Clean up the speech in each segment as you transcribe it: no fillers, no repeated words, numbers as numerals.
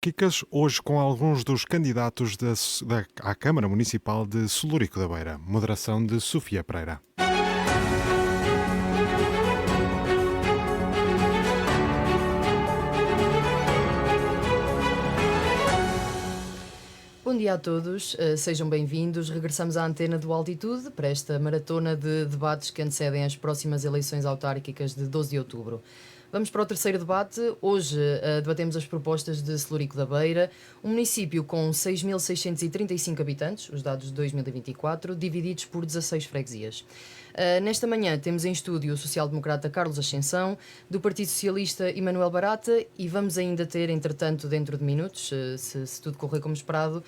autárquicas, hoje com alguns dos candidatos à Câmara Municipal de Solurico da Beira. Moderação de Sofia Pereira. Bom dia a todos, sejam bem-vindos. Regressamos à antena do Altitude para esta maratona de debates que antecedem as próximas eleições autárquicas de 12 de outubro. Vamos para o terceiro debate. Hoje debatemos as propostas de Solurico da Beira, um município com 6.635 habitantes, os dados de 2024, divididos por 16 freguesias. Nesta manhã temos em estúdio o social-democrata Carlos Ascensão, do Partido Socialista Emanuel Barata, e vamos ainda ter, entretanto, dentro de minutos, se tudo correr como esperado,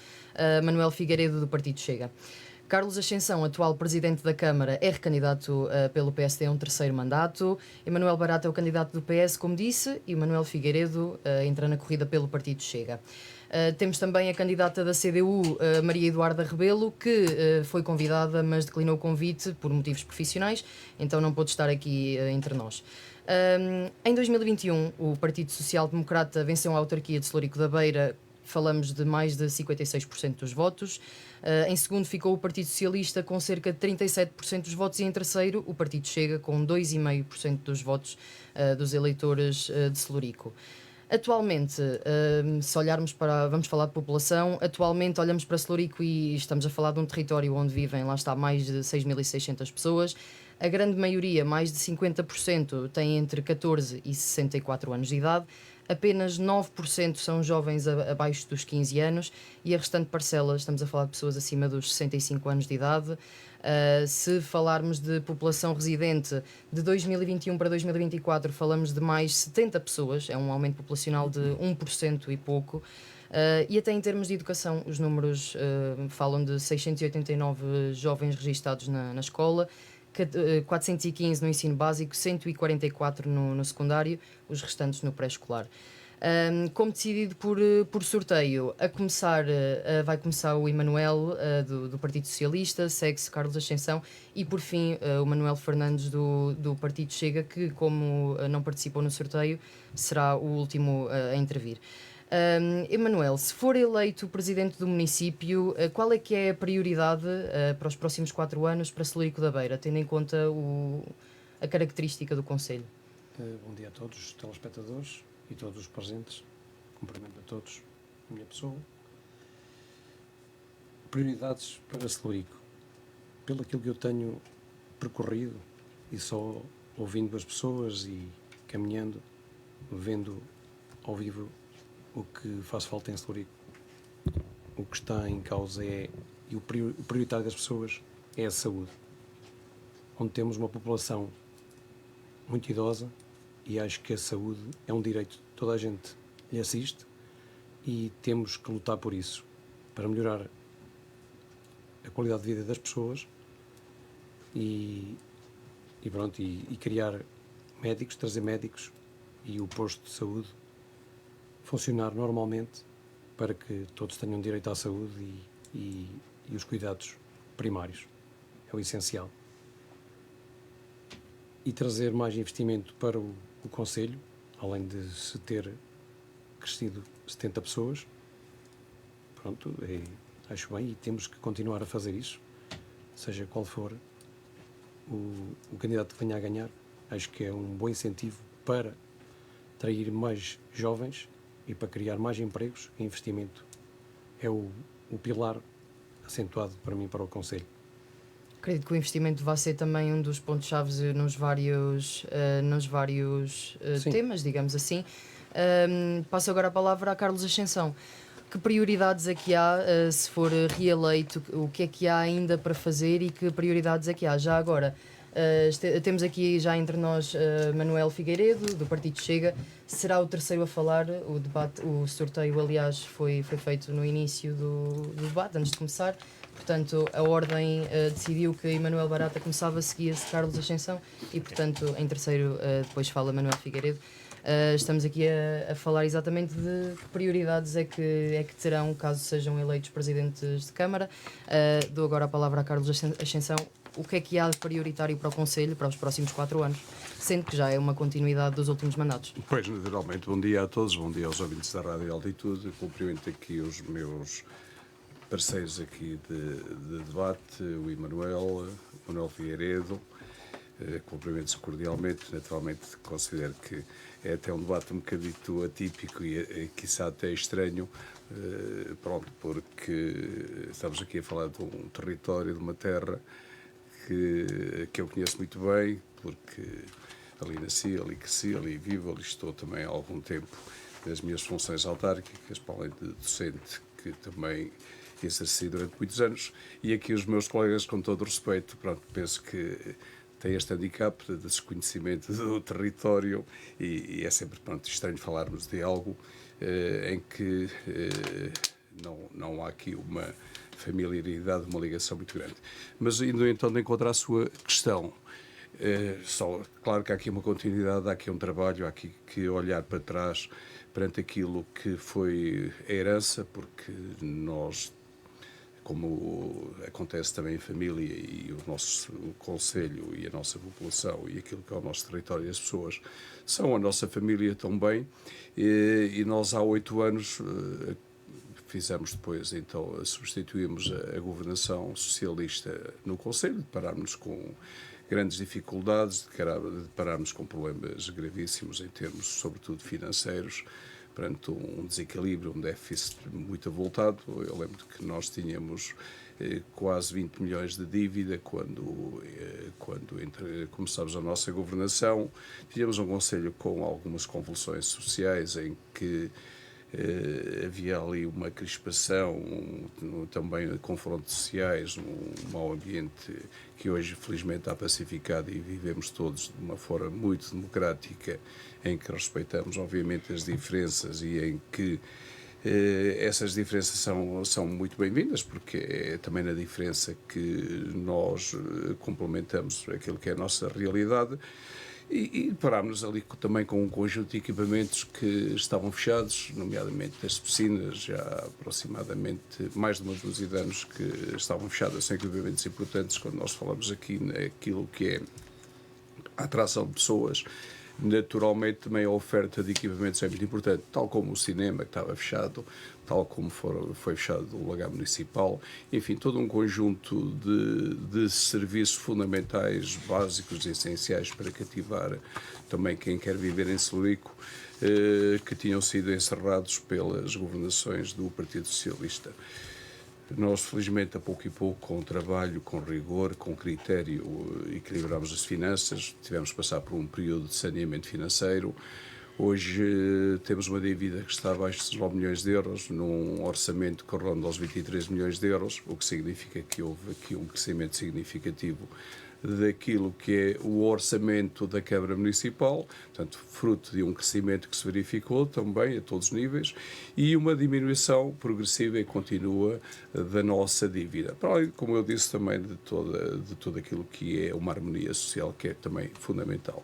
Manuel Figueiredo, do Partido Chega. Carlos Ascensão, atual presidente da Câmara, é recandidato pelo PSD a um terceiro mandato. Emanuel Barata é o candidato do PS, como disse, e Manuel Figueiredo entra na corrida pelo Partido Chega. Temos também a candidata da CDU, Maria Eduarda Rebelo, que foi convidada, mas declinou o convite por motivos profissionais, então não pôde estar aqui entre nós. Em 2021, o Partido Social Democrata venceu a autarquia de Solurico da Beira. Falamos de mais de 56% dos votos. Em segundo ficou o Partido Socialista com cerca de 37% dos votos, e em terceiro o Partido Chega com 2,5% dos votos dos eleitores de Solurico. Atualmente, se olharmos para... Vamos falar de população. Atualmente olhamos para Solurico e estamos a falar de um território onde vivem, lá está, mais de 6.600 pessoas. A grande maioria, mais de 50%, tem entre 14 e 64 anos de idade. Apenas 9% são jovens abaixo dos 15 anos e a restante parcela, estamos a falar de pessoas acima dos 65 anos de idade. Se falarmos de população residente, de 2021 para 2024 falamos de mais 70 pessoas, é um aumento populacional de 1% e pouco. E até em termos de educação, os números falam de 689 jovens registados na escola, 415 no ensino básico, 144 no secundário, os restantes no pré-escolar. Como decidido por sorteio, vai começar o Emanuel do Partido Socialista, segue-se Carlos Ascensão e, por fim, o Manuel Fernandes do Partido Chega, que, como não participou no sorteio, será o último a intervir. Emanuel, se for eleito presidente do município, qual é que é a prioridade para os próximos 4 anos para Solurico da Beira, tendo em conta a característica do concelho? Bom dia a todos os telespectadores e todos os presentes. Cumprimento a todos a minha pessoa. Prioridades para Solurico. Pelo aquilo que eu tenho percorrido e só ouvindo as pessoas e caminhando, vendo ao vivo o que faz falta em Solurico. O que está em causa e o prioritário das pessoas é a saúde. Onde temos uma população muito idosa e acho que a saúde é um direito, toda a gente lhe assiste e temos que lutar por isso, para melhorar a qualidade de vida das pessoas e criar médicos, trazer médicos e o posto de saúde funcionar normalmente para que todos tenham direito à saúde e os cuidados primários. É o essencial. E trazer mais investimento para o concelho, além de se ter crescido 70 pessoas. Pronto, acho bem e temos que continuar a fazer isso, seja qual for o candidato que venha a ganhar. Acho que é um bom incentivo para atrair mais jovens e para criar mais empregos e investimento. É o pilar acentuado para mim para o concelho. Acredito que o investimento vai ser também um dos pontos-chave nos vários temas, digamos assim. Passo agora a palavra a Carlos Ascensão. Que prioridades é que há, se for reeleito, o que é que há ainda para fazer e que prioridades é que há? Já agora, temos aqui já entre nós Manuel Figueiredo, do Partido Chega. Será o terceiro a falar. O sorteio, aliás, foi feito no início do debate, antes de começar. Portanto, a ordem decidiu que Emanuel Barata começava, seguia-se Carlos Ascensão e, portanto, em terceiro depois fala Manuel Figueiredo. Estamos aqui a falar exatamente de que prioridades é que terão caso sejam eleitos presidentes de Câmara. Dou agora a palavra a Carlos Ascensão. o que é que há de prioritário para o Conselho para os próximos 4 anos, sendo que já é uma continuidade dos últimos mandatos. Pois, naturalmente, bom dia a todos, bom dia aos ouvintes da Rádio Altitude. Cumprimento aqui os meus parceiros aqui de debate, o Manuel Figueiredo. Cumprimentos cordialmente. Naturalmente, considero que é até um debate um bocadito atípico e quiçá até estranho, porque estamos aqui a falar de um território, de uma terra que eu conheço muito bem, porque ali nasci, ali cresci, ali vivo, ali estou também há algum tempo nas minhas funções autárquicas, para além de docente, que também exerci durante muitos anos, e aqui os meus colegas, com todo o respeito, penso que têm este handicap de desconhecimento do território e é sempre estranho falarmos de algo em que não há aqui uma familiaridade, uma ligação muito grande. Mas indo então de encontrar a sua questão, claro que há aqui uma continuidade, há aqui um trabalho, há aqui que olhar para trás perante aquilo que foi a herança, porque nós, como acontece também em família, e o nosso concelho e a nossa população e aquilo que é o nosso território e as pessoas são a nossa família também, e nós há 8 anos fizemos depois, então, substituímos a governação socialista no concelho, deparámos com grandes dificuldades, deparámos com problemas gravíssimos em termos, sobretudo, financeiros, perante um desequilíbrio, um déficit muito avultado. Eu lembro que nós tínhamos quase 20 milhões de dívida quando começámos a nossa governação. Tínhamos um concelho com algumas convulsões sociais em que havia ali uma crispação, também confrontos sociais, um mau ambiente que hoje felizmente está pacificado e vivemos todos de uma forma muito democrática, em que respeitamos obviamente as diferenças e em que essas diferenças são muito bem-vindas, porque é também na diferença que nós complementamos aquilo que é a nossa realidade. E parámos ali também com um conjunto de equipamentos que estavam fechados, nomeadamente as piscinas, já há aproximadamente mais de uma dúzia de anos que estavam fechadas. São equipamentos importantes quando nós falamos aqui naquilo que é a atração de pessoas. Naturalmente também a oferta de equipamentos é muito importante, tal como o cinema que estava fechado, tal como foi fechado o lagar municipal, enfim, todo um conjunto de serviços fundamentais, básicos e essenciais para cativar também quem quer viver em Celurico, que tinham sido encerrados pelas governações do Partido Socialista. Nós, felizmente, a pouco e pouco, com trabalho, com rigor, com critério, equilibramos as finanças, tivemos que passar por um período de saneamento financeiro. Hoje temos uma dívida que está abaixo de 19 milhões de euros, num orçamento que ronda aos 23 milhões de euros, o que significa que houve aqui um crescimento significativo daquilo que é o orçamento da Câmara Municipal, portanto, fruto de um crescimento que se verificou também a todos os níveis e uma diminuição progressiva e contínua da nossa dívida. Para além, como eu disse, também de tudo aquilo que é uma harmonia social, que é também fundamental.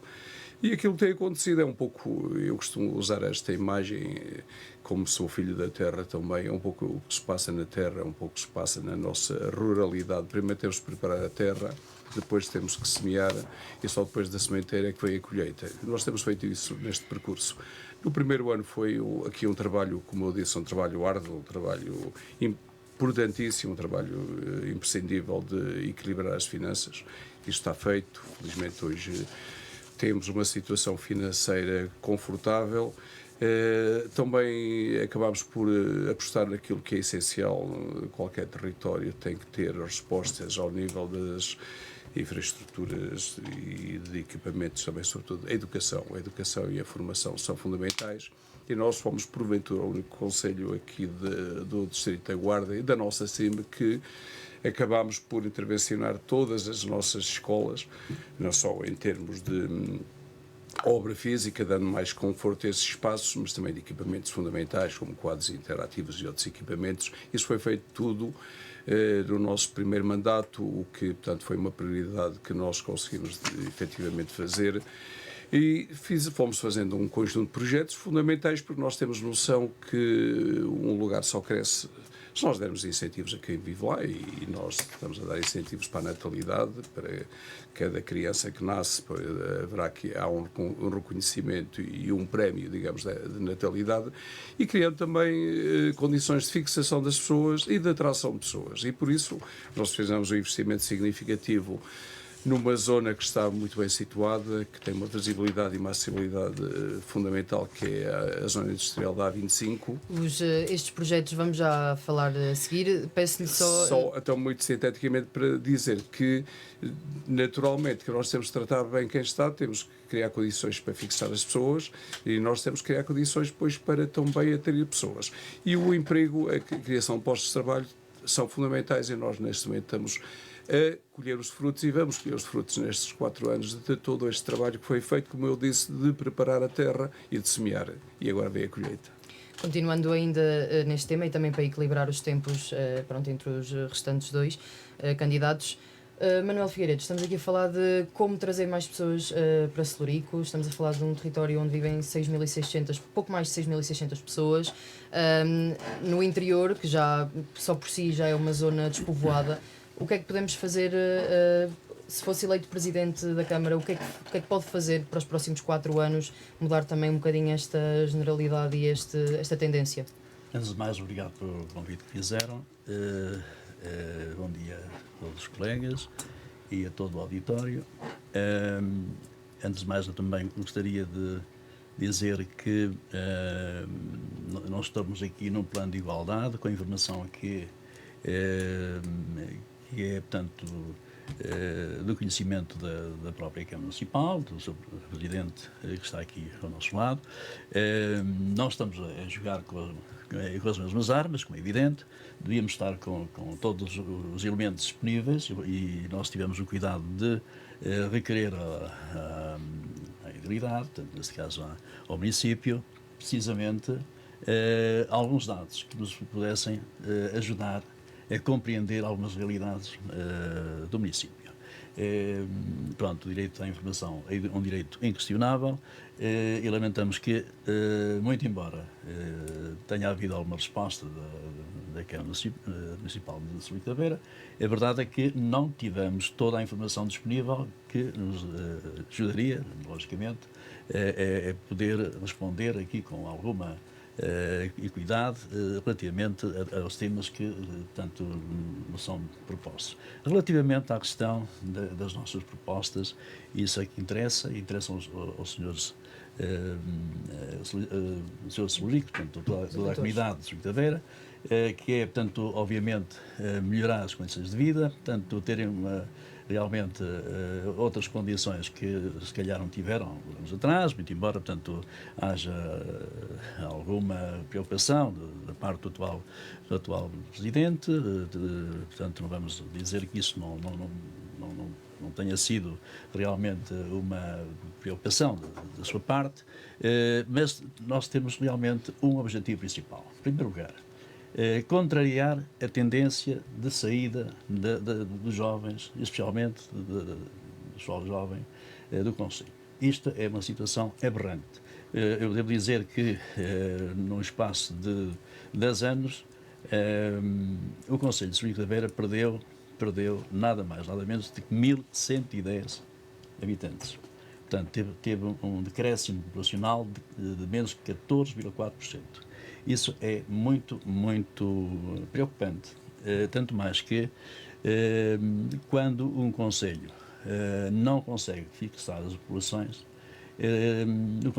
E aquilo que tem acontecido é um pouco, eu costumo usar esta imagem, como sou filho da terra também, é um pouco o que se passa na terra, é um pouco o que se passa na nossa ruralidade. Primeiro temos que preparar a terra, depois temos que semear e só depois da sementeira é que vem a colheita. Nós temos feito isso neste percurso. No primeiro ano foi aqui um trabalho, como eu disse, um trabalho árduo, um trabalho importantíssimo, um trabalho imprescindível de equilibrar as finanças. Isto está feito, felizmente hoje temos uma situação financeira confortável. Também acabamos por apostar naquilo que é essencial. Qualquer território tem que ter respostas ao nível das infraestruturas e de equipamentos também, sobretudo a educação. A educação e a formação são fundamentais e nós fomos, porventura, o único concelho aqui do Distrito da Guarda e da nossa CIM que acabámos por intervencionar todas as nossas escolas, não só em termos de obra física, dando mais conforto a esses espaços, mas também de equipamentos fundamentais, como quadros interativos e outros equipamentos. Isso foi feito tudo no nosso primeiro mandato, o que, portanto, foi uma prioridade que nós conseguimos efetivamente fazer. E fomos fazendo um conjunto de projetos fundamentais, porque nós temos noção que um lugar só cresce Se nós dermos incentivos a quem vive lá, e nós estamos a dar incentivos para a natalidade, para cada criança que nasce, há um reconhecimento e um prémio, digamos, de natalidade, e criando também condições de fixação das pessoas e de atração de pessoas. E por isso nós fizemos um investimento significativo numa zona que está muito bem situada, que tem uma visibilidade e uma acessibilidade fundamental, que é a zona industrial da A25. Estes projetos vamos já falar a seguir. Peço-lhe só... Então, muito sinteticamente, para dizer que, naturalmente, que nós temos de tratar bem quem está, temos que criar condições para fixar as pessoas e nós temos que criar condições depois para também atrair pessoas. E o emprego, a criação de postos de trabalho são fundamentais, e nós, neste momento, estamos a colher os frutos, e vamos colher os frutos nestes 4 anos de todo este trabalho que foi feito, como eu disse, de preparar a terra e de semear. E agora vem a colheita. Continuando ainda neste tema, e também para equilibrar os tempos entre os restantes 2 candidatos, Manuel Figueiredo, estamos aqui a falar de como trazer mais pessoas para Celurico. Estamos a falar de um território onde vivem 6.600, pouco mais de 6.600 pessoas, no interior, que já só por si já é uma zona despovoada. O que é que podemos fazer, se fosse eleito Presidente da Câmara, o que é que pode fazer para os próximos 4 anos, mudar também um bocadinho esta generalidade e esta tendência? Antes de mais, obrigado pelo convite que fizeram. Bom dia a todos os colegas e a todo o auditório. Antes de mais, eu também gostaria de dizer que nós estamos aqui num plano de igualdade, com a informação que é, portanto, do conhecimento da própria Câmara Municipal, do seu Presidente que está aqui ao nosso lado. Nós estamos a jogar com as mesmas armas, como é evidente, devíamos estar com todos os elementos disponíveis, e nós tivemos o cuidado de requerer à autoridade, neste caso ao município, precisamente alguns dados que nos pudessem ajudar a compreender algumas realidades do município. Pronto, o direito à informação é um direito inquestionável, e lamentamos que, muito embora tenha havido alguma resposta da Câmara Municipal de Celurico da Beira, a verdade é que não tivemos toda a informação disponível que nos ajudaria, logicamente, a poder responder aqui com alguma equidade relativamente aos temas que tanto nos são propostos. Relativamente à questão das nossas propostas, isso é que interessam aos senhores Celurico, portanto, toda a comunidade de Celurico da Beira, que é, portanto, obviamente, melhorar as condições de vida, portanto, terem realmente outras condições que se calhar não tiveram há anos atrás, muito embora, portanto, haja alguma preocupação da parte do atual Presidente, portanto, não vamos dizer que isso não tenha sido realmente uma preocupação da sua parte, mas nós temos realmente um objetivo principal. Em primeiro lugar, contrariar a tendência de saída dos jovens, especialmente do pessoal jovem do Conselho. Isto é uma situação aberrante. Eu devo dizer que, num espaço de 10 anos, o Conselho de Celurico da Beira perdeu nada mais, nada menos de 1.110 habitantes. Portanto, teve um decréscimo populacional de menos de 14,4%. Isso é muito, muito preocupante. Tanto mais que, quando um Conselho não consegue fixar as populações, o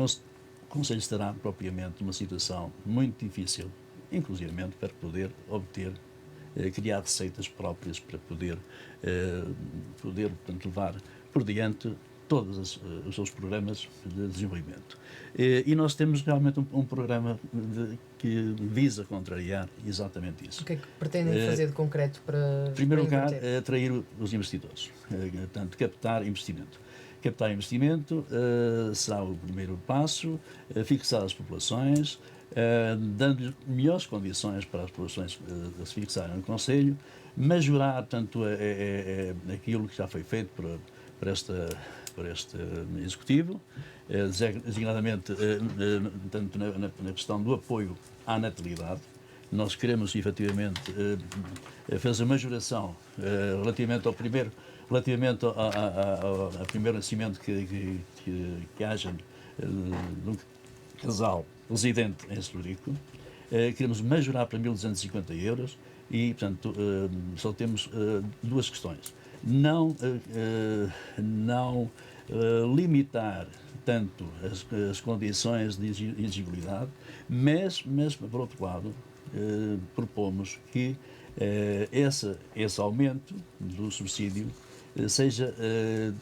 Conselho estará propriamente numa situação muito difícil, inclusivamente para poder obter, criar receitas próprias para poder portanto, levar por diante todos os seus programas de desenvolvimento. E nós temos realmente um programa que visa contrariar exatamente isso. O que é que pretendem fazer de concreto para... Em primeiro lugar, inverter? atrair os investidores, portanto, captar investimento. Captar investimento será o primeiro passo, fixar as populações, dando melhores condições para as populações se fixarem no Conselho, majorar, portanto, aquilo que já foi feito por este Executivo, designadamente tanto na questão do apoio à natalidade, nós queremos efetivamente fazer uma majoração relativamente ao primeiro nascimento que haja de um casal residente em Celurico. Queremos majorar para 1.250 euros e, portanto, só temos duas questões. Não limitar tanto as condições de exigibilidade, mas por outro lado, propomos que esse aumento do subsídio seja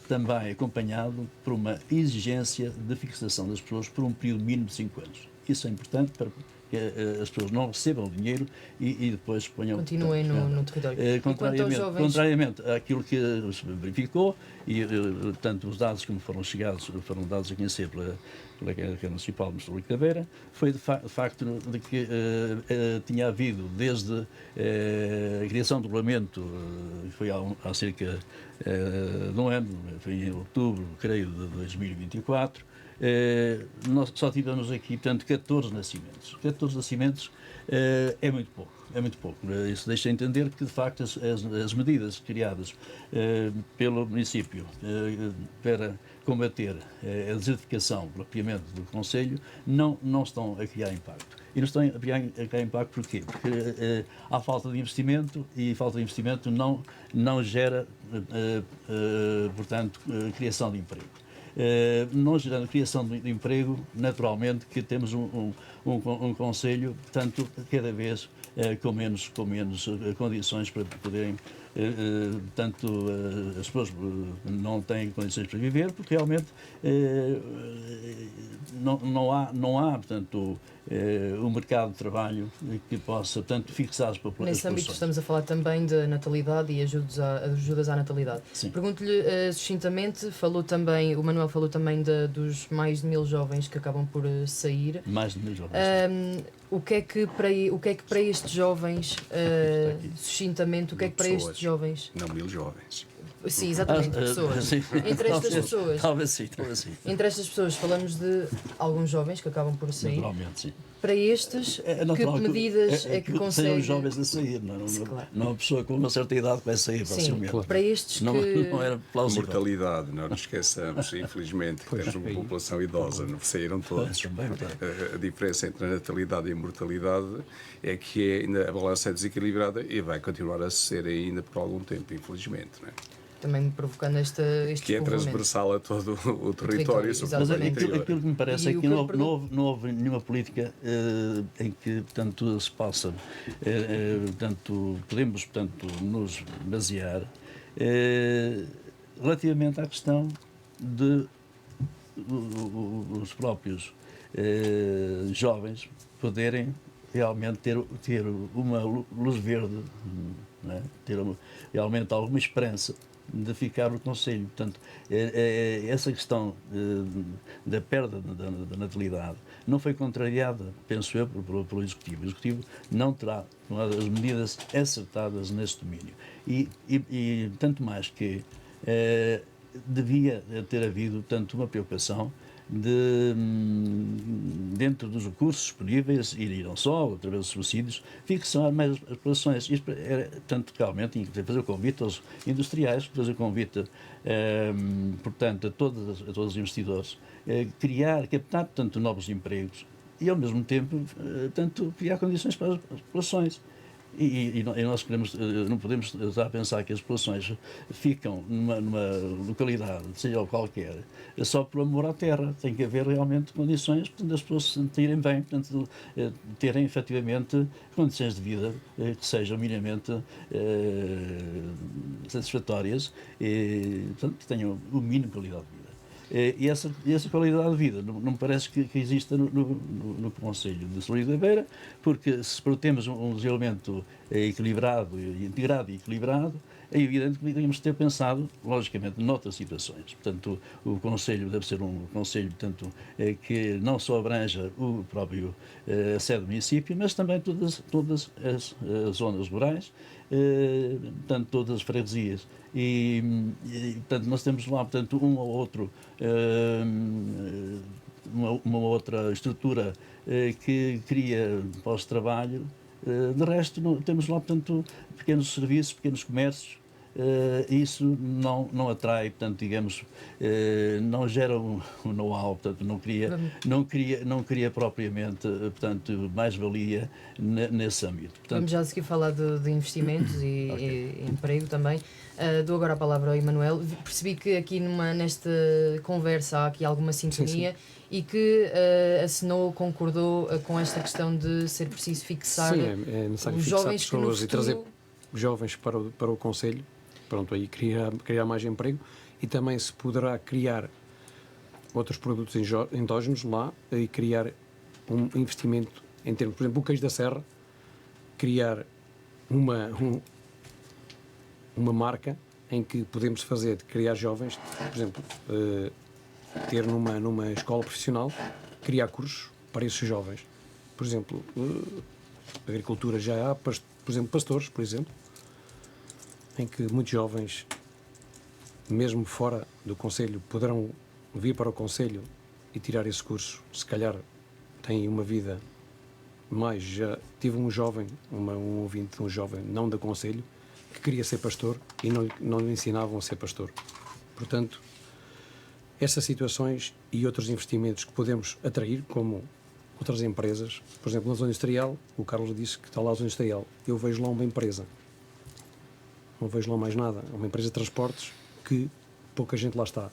também acompanhado por uma exigência de fixação das pessoas por um período mínimo de 5 anos. Isso é importante para que as pessoas não recebam dinheiro e depois ponham... Continuem no território. Contrariamente àquilo que se verificou, e tanto os dados como foram dados a conhecer pela Câmara Municipal de Celurico da Beira, foi de facto de que tinha havido, desde a criação do regulamento, foi há cerca de um ano, foi em outubro, creio, de 2024, nós só tivemos aqui, portanto, 14 nascimentos. 14 nascimentos é muito pouco. É muito pouco. Isso deixa entender que, de facto, as medidas criadas pelo município para combater a desertificação propriamente do Conselho não estão a criar impacto. E não estão a criar impacto porquê? Porque há falta de investimento e falta de investimento não gera, portanto, criação de emprego. Não gerando criação de emprego, naturalmente que temos um Conselho, portanto, cada vez com menos condições para poderem, portanto, as pessoas não têm condições para viver, porque realmente não há, portanto, um mercado de trabalho que possa, portanto, fixar as populações. Nesse âmbito estamos a falar também de natalidade e ajudas à natalidade. Pergunto-lhe sucintamente, o Manuel falou também dos mais de 1.000 jovens que acabam por sair. Mais de 1.000 jovens. O que é que para estes jovens, sucintamente, o que é que para estes jovens... Não 1.000 jovens. Sim, exatamente, pessoas. Sim. Entre estas pessoas. Talvez sim. Entre estas pessoas falamos de alguns jovens que acabam por sair. Naturalmente, sim. Para estes, que medidas é que conseguem? conseguem... os jovens a sair, Claro. não é uma pessoa com uma certa idade que vai sair facilmente. Claro. Para estes não era plausível. Mortalidade, não nos esqueçamos, infelizmente, que temos uma população idosa, não saíram todos. A diferença entre a natalidade e a mortalidade é que a balança é desequilibrada e vai continuar a ser ainda por algum tempo, infelizmente. Não é? Também provocando este que é transversal a todo o território, sobretudo aquilo que me parece é que não houve nenhuma política em que, portanto, se possa, portanto, podemos, portanto, nos basear relativamente à questão de os próprios jovens poderem realmente ter uma luz verde, não é? Ter realmente alguma esperança de ficar no Conselho. Portanto, essa questão da perda da natalidade não foi contrariada, penso eu, pelo Executivo. O Executivo não terá tomado as medidas acertadas neste domínio. E tanto mais que devia ter havido tanto uma preocupação dentro dos recursos disponíveis, e não só, através dos subsídios, fixar mais as populações. Isto era, tanto realmente, tinha que fazer o convite aos industriais, fazer o convite, portanto, a todos os investidores, captar, portanto, novos empregos e, ao mesmo tempo, portanto, criar condições para as populações. E nós não podemos estar a pensar que as populações ficam numa localidade, seja qualquer, só por amor à terra. Tem que haver realmente condições para as pessoas se sentirem bem, portanto, terem efetivamente condições de vida que sejam minimamente satisfatórias e, portanto, que tenham o mínimo de qualidade de vida. E essa qualidade de vida não me parece que exista no Conselho de Celurico da Beira, porque se temos um desenvolvimento equilibrado, integrado e equilibrado, é evidente que deveríamos ter pensado, logicamente, noutras situações. Portanto, o Conselho deve ser um Conselho, portanto, que não só abranja o próprio a sede do município, mas também todas as zonas rurais, portanto, todas as freguesias. E, portanto, nós temos lá, portanto, uma outra estrutura que cria pós-trabalho De resto, temos lá, portanto, pequenos serviços, pequenos comércios. Isso não atrai, portanto, digamos, não gera um know-how, portanto, não cria propriamente, portanto, mais-valia nesse âmbito. Portanto, Vamos já seguir falar de investimentos e emprego também. Dou agora a palavra ao Emanuel. Percebi que aqui nesta conversa há aqui alguma sintonia e que concordou com esta questão de ser preciso fixar é necessário os fixar jovens que no pessoas e trazer futuro... jovens para o Conselho, pronto, aí criar mais emprego, e também se poderá criar outros produtos endógenos lá e criar um investimento em termos, por exemplo, o queijo da Serra, criar uma marca em que podemos criar jovens, por exemplo, ter numa escola profissional, criar cursos para esses jovens. Por exemplo, agricultura já há, por exemplo, pastores, por exemplo, em que muitos jovens, mesmo fora do Conselho, poderão vir para o Conselho e tirar esse curso. Se calhar têm uma vida mais... Já tive um jovem, um ouvinte de um jovem, não do Conselho, que queria ser pastor e não lhe ensinavam a ser pastor. Portanto, essas situações e outros investimentos que podemos atrair, como outras empresas, por exemplo, na zona industrial, o Carlos disse que está lá a zona industrial, eu vejo lá uma empresa, não vejo lá mais nada, é uma empresa de transportes que pouca gente lá está,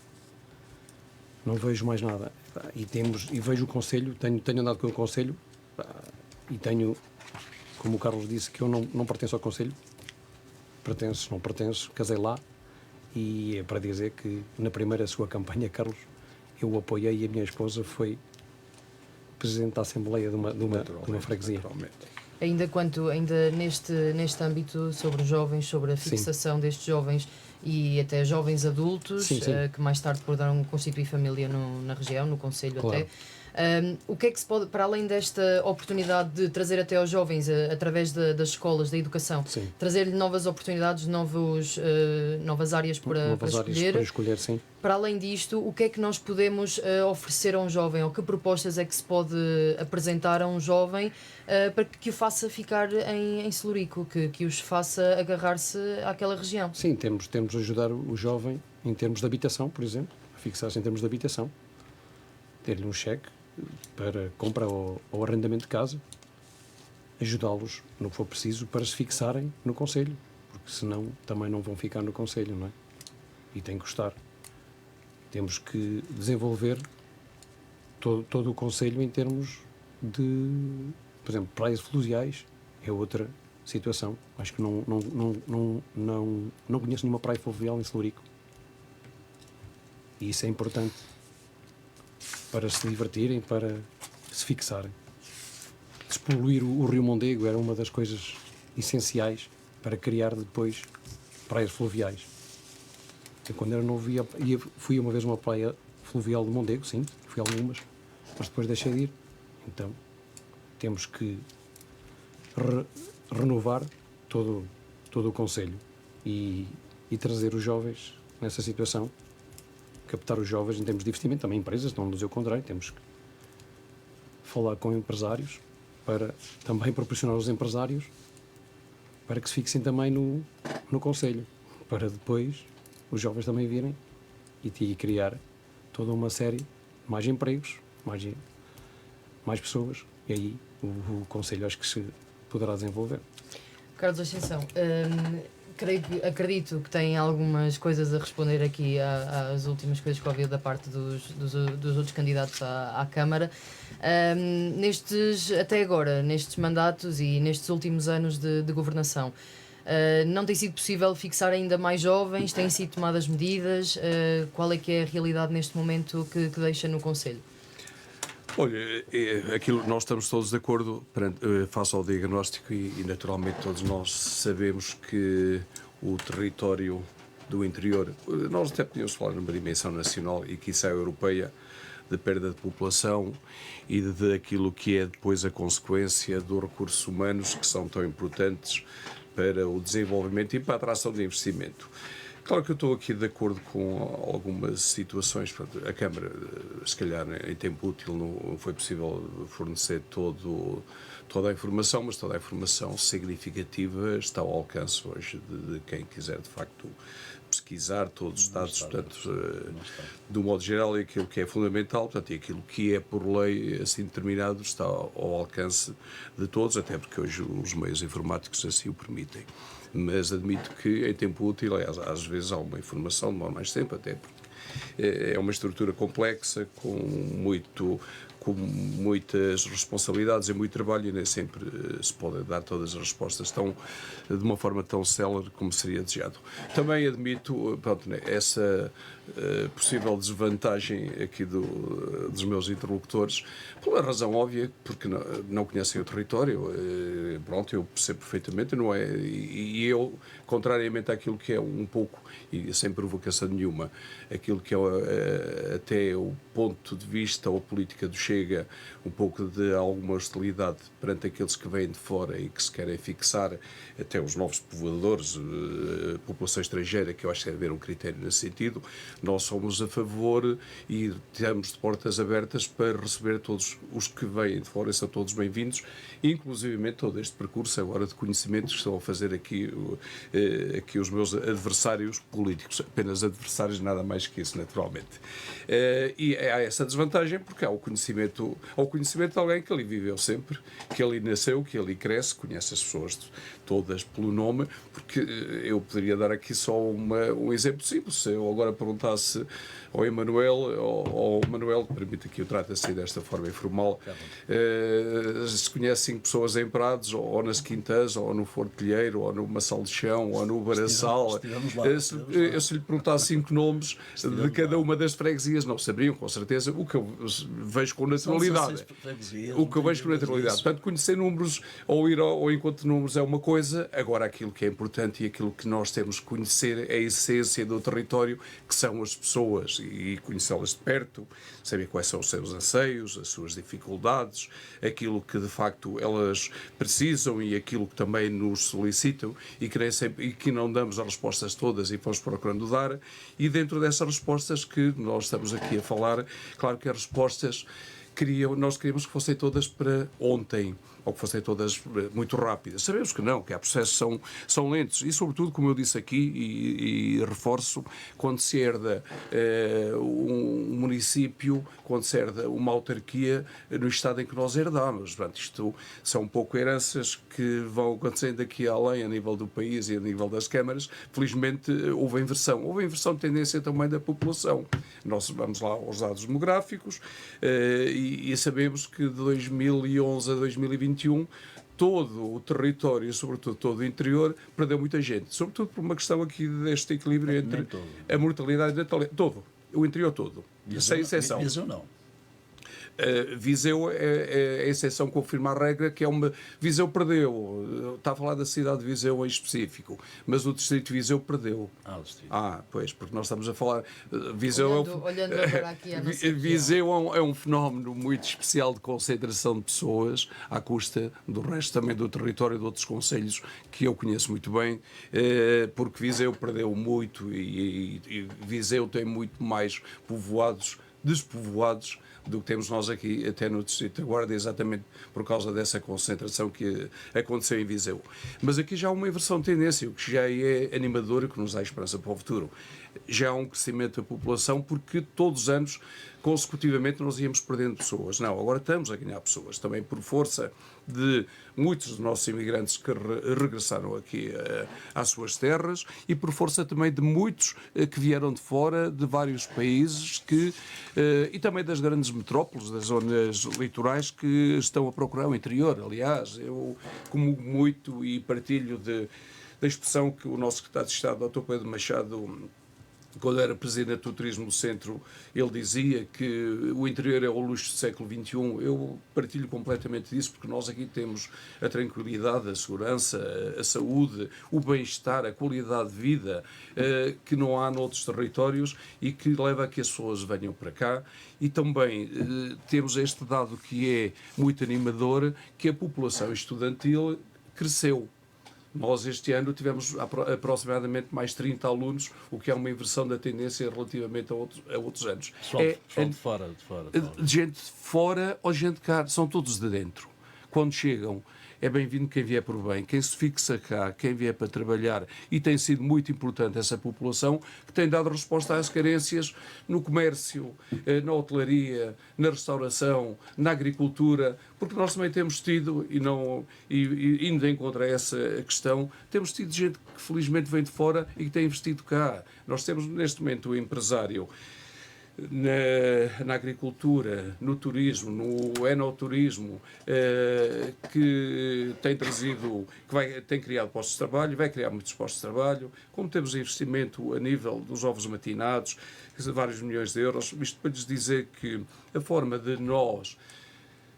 não vejo mais nada, e vejo o Conselho, tenho andado com o Conselho, e tenho, como o Carlos disse, que eu não pertenço ao Conselho, não pertenço, casei lá, e é para dizer que na primeira sua campanha, Carlos, eu o apoiei e a minha esposa foi presidente da Assembleia de uma freguesia. Ainda neste âmbito sobre os jovens, sobre a fixação destes jovens e até jovens adultos, que mais tarde poderão constituir família na região, no Conselho, claro. Até. O que é que se pode, para além desta oportunidade de trazer até aos jovens, através das escolas, da educação, trazer-lhe novas oportunidades, novas áreas para escolher, sim. Para além disto, o que é que nós podemos oferecer a um jovem, ou que propostas é que se pode apresentar a um jovem para que o faça ficar em Celurico, que os faça agarrar-se àquela região? Sim, temos de ajudar o jovem em termos de habitação, por exemplo, a fixar-se em termos de habitação, ter-lhe um cheque para compra ou arrendamento de casa, ajudá-los no que for preciso para se fixarem no Conselho, porque senão também não vão ficar no Conselho, não é? E tem que gostar. Temos que desenvolver todo o Conselho em termos de, por exemplo, praias fluviais é outra situação. Acho que não conheço nenhuma praia fluvial em Celurico. E isso é importante para se divertirem, para se fixarem. Despoluir o Rio Mondego era uma das coisas essenciais para criar depois praias fluviais. Eu, quando era novo, fui uma vez a uma praia fluvial de Mondego, sim, fui a algumas, mas depois deixei de ir. Então, temos que renovar todo o Conselho e trazer os jovens nessa situação, captar os jovens em termos de investimento, também empresas, não dizer o contrário, temos que falar com empresários para também proporcionar aos empresários para que se fixem também no Conselho, para depois os jovens também virem e criar toda uma série, mais empregos, mais pessoas, e aí o Conselho acho que se poderá desenvolver. Carlos Ascensão, acredito que tem algumas coisas a responder aqui às últimas coisas que ouviu da parte dos outros candidatos à Câmara. Até agora, nestes mandatos e nestes últimos anos de governação, não tem sido possível fixar ainda mais jovens? Têm sido tomadas medidas? Qual é que é a realidade neste momento que deixa no Conselho? Olha, aquilo, nós estamos todos de acordo face ao diagnóstico e naturalmente todos nós sabemos que o território do interior, nós até podíamos falar numa dimensão nacional e quiçá europeia, de perda de população e daquilo que é depois a consequência dos recursos humanos que são tão importantes para o desenvolvimento e para a atração de investimento. Claro que eu estou aqui de acordo com algumas situações. A Câmara, se calhar, em tempo útil, não foi possível fornecer toda a informação, mas toda a informação significativa está ao alcance hoje de quem quiser, de facto, pesquisar todos os dados, portanto, do modo geral, é aquilo que é fundamental, portanto, e aquilo que é por lei assim determinado está ao alcance de todos, até porque hoje os meios informáticos assim o permitem. Mas admito que em tempo útil, às vezes há uma informação, demora mais tempo, até porque é uma estrutura complexa, com muitas responsabilidades e muito trabalho, e nem sempre se pode dar todas as respostas de uma forma tão célere como seria desejado. Também admito, pronto, essa possível desvantagem aqui dos meus interlocutores, pela razão óbvia, porque não conhecem o território. Pronto, eu percebo perfeitamente, não é? E eu, contrariamente àquilo que é um pouco, e sem provocação nenhuma, aquilo que é até o ponto de vista ou a política do Chega, um pouco de alguma hostilidade perante aqueles que vêm de fora e que se querem fixar, até os novos povoadores, população estrangeira, que eu acho que deve haver um critério nesse sentido. Nós somos a favor e estamos de portas abertas para receber todos os que vêm de fora, são todos bem-vindos, inclusivamente todo este percurso agora de conhecimentos que estão a fazer aqui os meus adversários políticos, apenas adversários, nada mais que isso, naturalmente. E há essa desvantagem porque há o conhecimento de alguém que ali viveu sempre, que ali nasceu, que ali cresce, conhece as pessoas todas pelo nome, porque eu poderia dar aqui só um exemplo simples. Se eu agora perguntasse ao Emanuel, ou ao Manuel, permite que eu trate assim desta forma informal, se conhece 5 pessoas em Prados, ou nas Quintas, ou no Fortilheiro, ou no Massal de Chão, ou no Baraçal, se lhe perguntasse 5 nomes de cada uma das freguesias, não saberiam, com certeza, o que eu vejo com naturalidade. Portanto, conhecer números ou ir ao encontro de números é uma coisa, agora aquilo que é importante e aquilo que nós temos que conhecer é a essência do território, que são as pessoas, e conhecê-las de perto, saber quais são os seus anseios, as suas dificuldades, aquilo que de facto elas precisam e aquilo que também nos solicitam e que não damos as respostas todas e vamos procurando dar, e dentro dessas respostas que nós estamos aqui a falar, claro que as respostas nós queríamos que fossem todas para ontem, ou que fossem todas muito rápidas. Sabemos que não, que há processos que são lentos, e sobretudo, como eu disse aqui, e reforço, quando se herda um município, quando se herda uma autarquia no estado em que nós herdamos. Portanto, isto são um pouco heranças que vão acontecendo aqui além, a nível do país e a nível das câmaras. Felizmente houve inversão. Houve inversão de tendência também da população. Nós vamos lá aos dados demográficos e sabemos que de 2011 a 2021 todo o território, sobretudo todo o interior, perdeu muita gente. Sobretudo por uma questão aqui deste equilíbrio entre a mortalidade e a natalidade. Todo. O interior todo. Sem exceção. Viseu não. Viseu é a exceção, confirma a regra, que é uma... Viseu perdeu. Está a falar da cidade de Viseu em específico, mas o distrito de Viseu perdeu. O distrito. Pois, porque nós estamos a falar... Viseu olhando agora aqui a nossa Viseu é um fenómeno muito especial de concentração de pessoas à custa do resto também do território de outros concelhos que eu conheço muito bem, porque Viseu perdeu muito e Viseu tem muito mais despovoados do que temos nós aqui, até no Distrito da Guarda, exatamente por causa dessa concentração que aconteceu em Viseu. Mas aqui já há uma inversão de tendência, o que já é animador e que nos dá esperança para o futuro. Já há um crescimento da população, porque todos os anos, consecutivamente, nós íamos perdendo pessoas. Não, agora estamos a ganhar pessoas, também por força de muitos dos nossos imigrantes que regressaram aqui às suas terras e por força também de muitos que vieram de fora, de vários países, e também das grandes metrópoles, das zonas litorais, que estão a procurar o interior. Aliás, eu comungo muito e partilho da expressão que o nosso secretário de Estado, Dr. Pedro Machado, quando era presidente do Turismo do Centro, ele dizia que o interior é o luxo do século XXI. Eu partilho completamente disso, porque nós aqui temos a tranquilidade, a segurança, a saúde, o bem-estar, a qualidade de vida que não há noutros territórios e que leva a que as pessoas venham para cá. E também temos este dado que é muito animador, que a população estudantil cresceu. Nós este ano tivemos aproximadamente mais 30 alunos, o que é uma inversão da tendência relativamente a outros anos. Pessoal de fora. De gente de fora ou gente de cá, são todos de dentro. Quando chegam, é bem-vindo quem vier por bem, quem se fixa cá, quem vier para trabalhar, e tem sido muito importante essa população que tem dado resposta às carências no comércio, na hotelaria, na restauração, na agricultura, porque nós também temos tido, e indo de encontro a essa questão, temos tido gente que felizmente vem de fora e que tem investido cá. Nós temos neste momento o empresário na agricultura, no turismo, no enoturismo, que tem trazido, tem criado postos de trabalho, vai criar muitos postos de trabalho, como temos investimento a nível dos ovos matinados, vários milhões de euros. Isto para lhes dizer que a forma de nós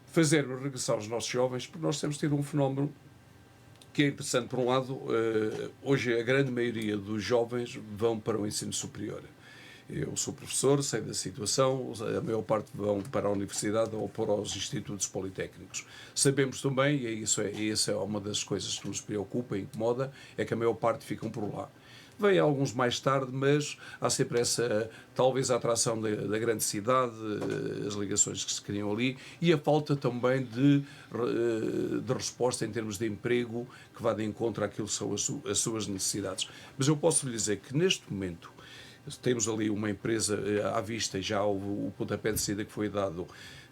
fazermos regressar os nossos jovens, porque nós temos tido um fenómeno que é interessante. Por um lado, hoje a grande maioria dos jovens vão para o ensino superior. Eu sou professor, sei da situação, a maior parte vão para a universidade ou para os institutos politécnicos. Sabemos também, e isso é uma das coisas que nos preocupa e incomoda, é que a maior parte ficam por lá. Vêm alguns mais tarde, mas há sempre essa, talvez a atração da grande cidade, as ligações que se criam ali e a falta também de resposta em termos de emprego que vá de encontro àquilo que são as suas necessidades. Mas eu posso lhe dizer que neste momento temos ali uma empresa à vista e já houve o pontapé de saída que foi dado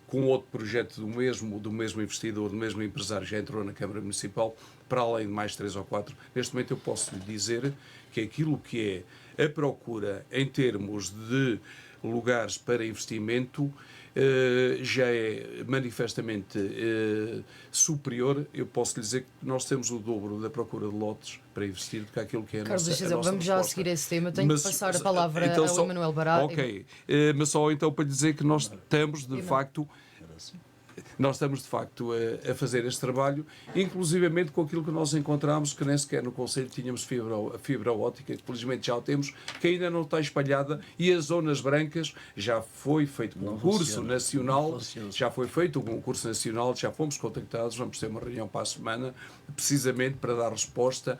com outro projeto do mesmo investidor, do mesmo empresário, já entrou na Câmara Municipal, para além de mais 3 ou 4. Neste momento eu posso lhe dizer que aquilo que é a procura em termos de lugares para investimento já é manifestamente superior. Eu posso lhe dizer que nós temos o dobro da procura de lotes para investir do que aquilo que é a Carlos nossa Gisele, vamos já proposta. seguir esse tema. Tenho que passar a palavra então, ao Emanuel Barata. Ok, mas só então para lhe dizer que nós estamos de facto a fazer este trabalho, inclusivamente com aquilo que nós encontramos, que nem sequer no Conselho tínhamos fibra óptica, que felizmente já o temos, que ainda não está espalhada, e as zonas brancas já foi feito concurso nacional, já fomos contactados, vamos ter uma reunião para a semana, precisamente para dar resposta,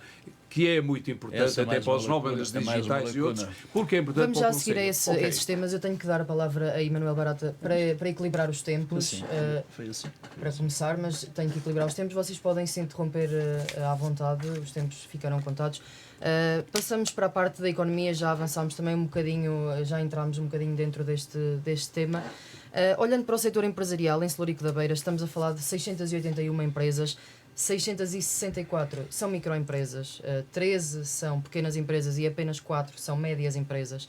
que é muito importante até para os nómadas digitais e outros, porque é importante. Vamos já seguir a esses temas. Eu tenho que dar a palavra a Emanuel Barata para equilibrar os tempos. Foi assim. Para começar, mas tenho que equilibrar os tempos. Vocês podem se interromper à vontade, os tempos ficarão contados. Passamos para a parte da economia, já avançámos também um bocadinho, já entramos um bocadinho dentro deste tema. Olhando para o setor empresarial em Celurico da Beira, estamos a falar de 681 empresas, 664 são microempresas, 13 são pequenas empresas e apenas 4 são médias empresas.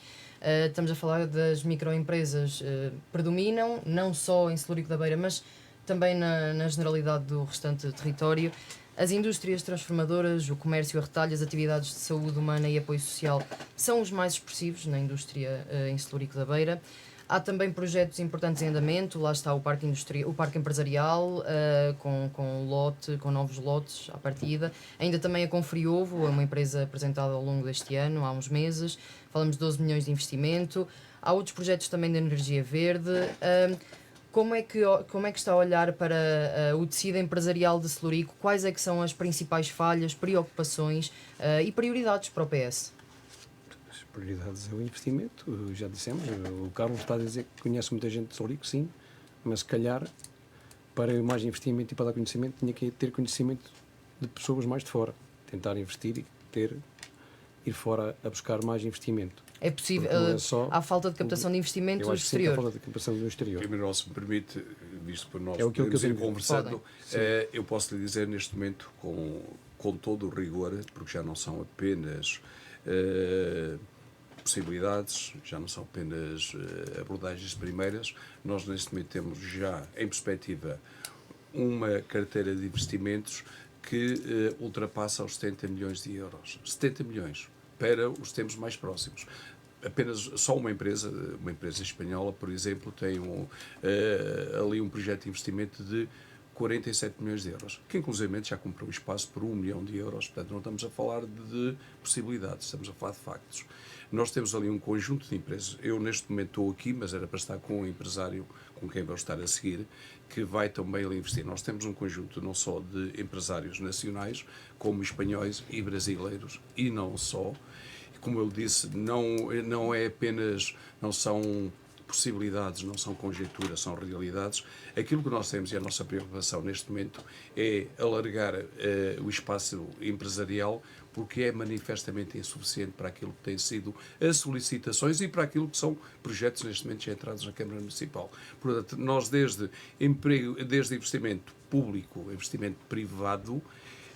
Estamos a falar das microempresas, predominam não só em Celurico da Beira, mas também na generalidade do restante território. As indústrias transformadoras, o comércio a retalho, as atividades de saúde humana e apoio social são os mais expressivos na indústria em Celurico da Beira. Há também projetos importantes em andamento, lá está o parque empresarial, com novos lotes à partida. Ainda também a Confriovo, é uma empresa apresentada ao longo deste ano, há uns meses. Falamos de 12 milhões de investimento. Há outros projetos também de energia verde. Como é que está a olhar para o tecido empresarial de Celurico? Quais é que são as principais falhas, preocupações e prioridades para o PS? As prioridades é o investimento, já dissemos. O Carlos está a dizer que conhece muita gente de Celurico, sim, mas se calhar para mais investimento e para dar conhecimento tinha que ter conhecimento de pessoas mais de fora. Tentar investir e ir fora a buscar mais investimento. É possível, há falta de captação de investimentos do exterior. exterior. Há falta de captação do exterior. Primeiro, se me permite, visto por nós que podemos eu ir tenho conversando, eu posso lhe dizer neste momento, com todo o rigor, porque já não são apenas possibilidades, já não são apenas abordagens primeiras, nós neste momento temos já em perspectiva uma carteira de investimentos que ultrapassa os 70 milhões de euros. 70 milhões para os tempos mais próximos. Apenas só uma empresa espanhola, por exemplo, tem ali um projeto de investimento de 47 milhões de euros, que inclusive já comprou o espaço por 1 milhão de euros, portanto não estamos a falar de possibilidades, estamos a falar de factos. Nós temos ali um conjunto de empresas, eu neste momento estou aqui, mas era para estar com um empresário com quem vou estar a seguir, que vai também ali investir. Nós temos um conjunto não só de empresários nacionais, como espanhóis e brasileiros, e não só. Como eu disse, não é apenas, não são possibilidades, não são conjecturas, são realidades. Aquilo que nós temos e a nossa preocupação neste momento é alargar o espaço empresarial, porque é manifestamente insuficiente para aquilo que têm sido as solicitações e para aquilo que são projetos neste momento já entrados na Câmara Municipal. Portanto, nós desde investimento público, investimento privado,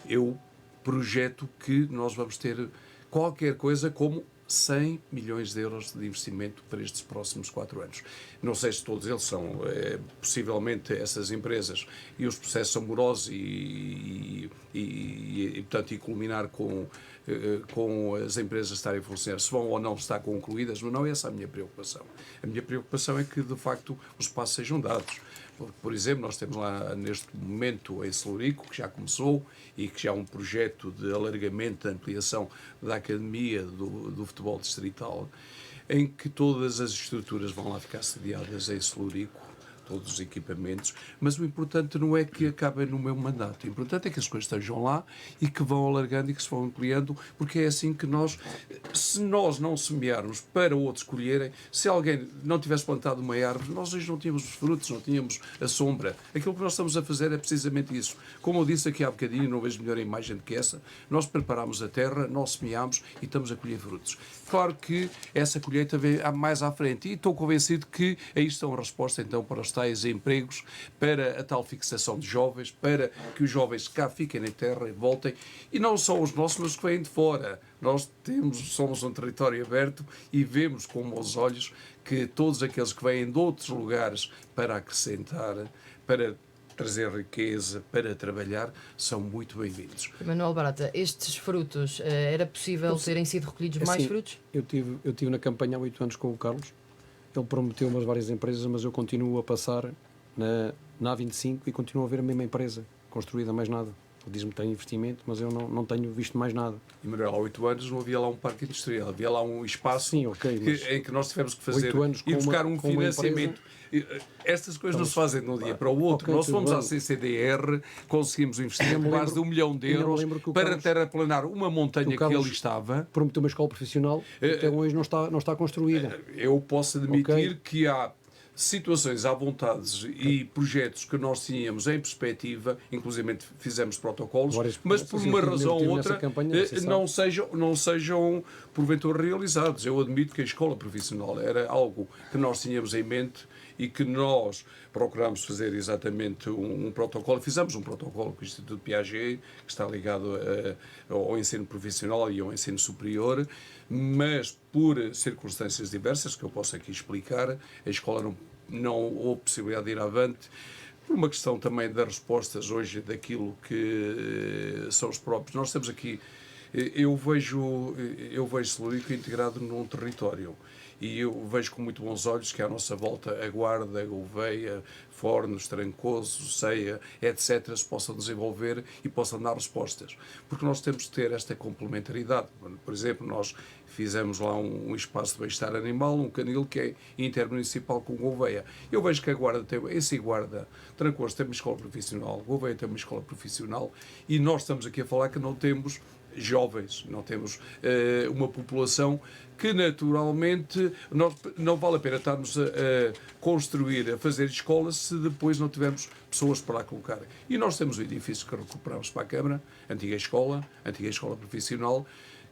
eu projeto que nós vamos ter qualquer coisa como 100 milhões de euros de investimento para estes próximos 4 anos. Não sei se todos eles são, possivelmente, essas empresas e os processos são morosos portanto, e culminar com as empresas estarem a funcionar, se vão ou não estar concluídas, mas não é essa a minha preocupação. A minha preocupação é que, de facto, os passos sejam dados. Por exemplo, nós temos lá neste momento em Celurico, que já começou e que já é um projeto de alargamento, de ampliação da Academia do Futebol Distrital, em que todas as estruturas vão lá ficar sediadas em Celurico, todos os equipamentos, mas o importante não é que acabem no meu mandato, o importante é que as coisas estejam lá e que vão alargando e que se vão ampliando, porque é assim que nós, se nós não semearmos para outros colherem, se alguém não tivesse plantado uma árvore, nós hoje não tínhamos os frutos, não tínhamos a sombra. Aquilo que nós estamos a fazer é precisamente isso. Como eu disse aqui há bocadinho, não vejo melhor imagem do que essa, nós preparamos a terra, nós semeamos e estamos a colher frutos. Claro que essa colheita vem mais à frente e estou convencido que aí está uma resposta então para os tais empregos, para a tal fixação de jovens, para que os jovens cá fiquem na terra e voltem, e não só os nossos, mas que vêm de fora. Nós somos um território aberto e vemos com bons olhos que todos aqueles que vêm de outros lugares para acrescentar, para trazer riqueza, para trabalhar, são muito bem-vindos. Manuel Barata, estes frutos, era possível terem sido recolhidos mais assim, frutos? Eu tive na campanha há 8 anos com o Carlos. Ele prometeu umas várias empresas, mas eu continuo a passar na A25 e continuo a ver a mesma empresa construída, mais nada. Ele diz-me que tem investimento, mas eu não tenho visto mais nada. E, Manuel, há 8 anos não havia lá um parque industrial, havia lá um espaço. Sim, okay, em que nós tivemos que fazer 8 anos e buscar um com uma financiamento. Estas coisas não se fazem de um dia para o outro. Okay, nós fomos à bem. CCDR, conseguimos investir quase de 1 milhão de euros para Carlos, terraplanar uma montanha que ali estava. Prometeu uma escola profissional que até hoje não está construída. Eu posso admitir Okay. que há situações à vontade e projetos que nós tínhamos em perspectiva, inclusive fizemos protocolos, mas por uma razão ou outra não sejam porventura realizados. Eu admito que a escola profissional era algo que nós tínhamos em mente e que nós procurámos fazer exatamente um protocolo. Fizemos um protocolo com o Instituto Piaget, que está ligado ao ensino profissional e ao ensino superior, mas por circunstâncias diversas, que eu posso aqui explicar, a escola não houve possibilidade de ir avante, por uma questão também das respostas hoje daquilo que são os próprios. Nós estamos aqui, eu vejo Celurico integrado num território. E eu vejo com muito bons olhos que à nossa volta a Guarda, a Gouveia, Fornos, Trancoso, Ceia, etc., se possam desenvolver e possam dar respostas. Porque nós temos de ter esta complementaridade. Por exemplo, nós fizemos lá um espaço de bem-estar animal, um canil que é intermunicipal com Gouveia. Eu vejo que a Guarda tem, esse Guarda, Trancoso tem uma escola profissional, Gouveia tem uma escola profissional e nós estamos aqui a falar que não temos jovens, não temos uma população que naturalmente não vale a pena estarmos a construir, a fazer escolas se depois não tivermos pessoas para lá colocar. E nós temos o edifício que recuperamos para a Câmara, antiga escola profissional,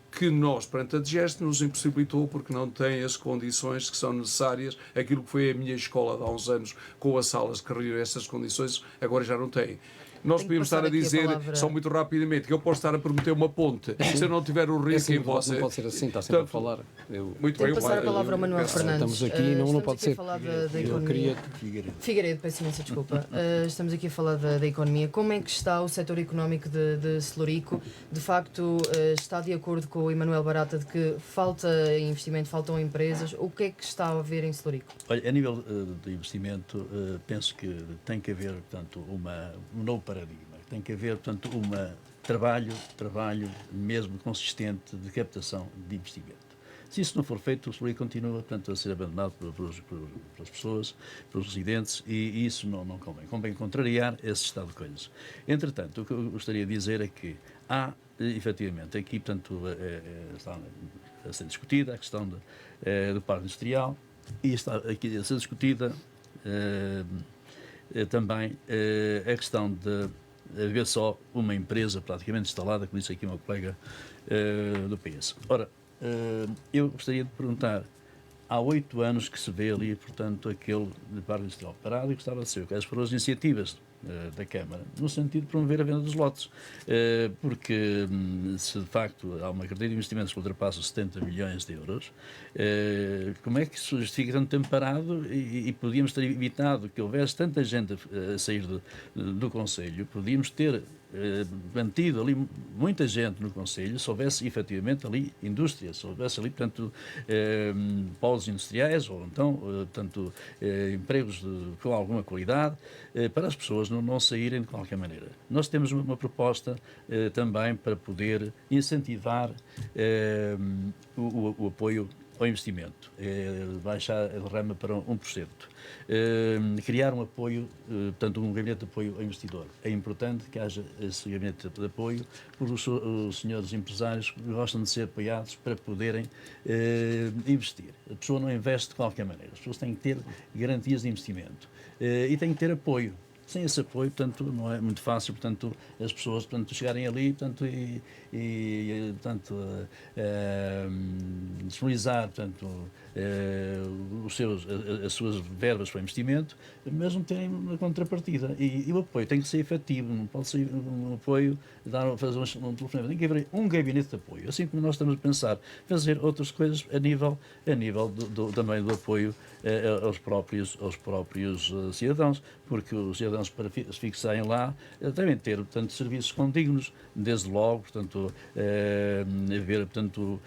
que nós, perante a DGEST, nos impossibilitou porque não tem as condições que são necessárias. Aquilo que foi a minha escola de há uns anos, com as salas que reuniram essas condições, agora já não tem. nós Tenho que podíamos estar passar a aqui a dizer, palavra. só muito rapidamente, que eu posso estar a prometer uma ponte, se eu não tiver o É risco assim, em não você... pode ser assim, está sempre a Portanto, falar. Eu, Muito Tenho bem, que passar a eu- palavra ao Manuel peço- Fernandes. estamos aqui, não Estamos pode aqui a ser. falar da eu economia. queria. Figueiredo, peço imensa desculpa. Estamos aqui a falar da economia. Como é que está o setor económico de Celurico? De facto, está de acordo com o Emanuel Barata de que falta investimento, faltam empresas? O que é que está a ver em Celurico? Olha, a nível de investimento, penso que tem que haver, portanto, um novo paradigma. Tem que haver, portanto, trabalho mesmo consistente de captação de investimento. Se isso não for feito, o Celurico continua, portanto, a ser abandonado pelas pessoas, pelos residentes, e isso não convém. Convém contrariar esse estado de coisas. Entretanto, o que eu gostaria de dizer é que há, efetivamente, aqui, portanto, está a ser discutida a questão do parque industrial, e está aqui a ser discutida também a questão de haver só uma empresa praticamente instalada, como disse aqui o meu colega do PS. Ora, eu gostaria de perguntar, há 8 anos que se vê ali, portanto, aquele parque industrial parado, e gostava de saber quais foram as iniciativas da Câmara, no sentido de promover a venda dos lotes, porque se de facto há uma carteira de investimentos que ultrapassa os 70 milhões de euros, como é que se justifica tanto tempo parado e podíamos ter evitado que houvesse tanta gente a sair do Conselho, podíamos ter mantido ali muita gente no Conselho, se houvesse efetivamente ali indústria, se houvesse ali, portanto, polos industriais ou então, portanto, empregos com alguma qualidade, para as pessoas não saírem de qualquer maneira. Nós temos uma proposta também para poder incentivar o apoio ao investimento, baixar a derrama para 1%. Criar um apoio, portanto, um gabinete de apoio ao investidor. É importante que haja esse gabinete de apoio, porque os senhores empresários gostam de ser apoiados para poderem investir. A pessoa não investe de qualquer maneira, as pessoas têm que ter garantias de investimento e têm que ter apoio. Sem esse apoio, portanto, não é muito fácil, portanto, as pessoas, portanto, chegarem ali, portanto, portanto, disponibilizar, portanto, as suas verbas para investimento, mas não terem uma contrapartida. E o apoio tem que ser efetivo, não pode ser um apoio, fazer um telefonema, tem que haver um gabinete de apoio, assim como nós estamos a pensar fazer outras coisas a nível também do apoio aos próprios cidadãos, porque os cidadãos, para se fixarem lá, devem ter, portanto, serviços contínuos, desde logo, portanto, haver, portanto,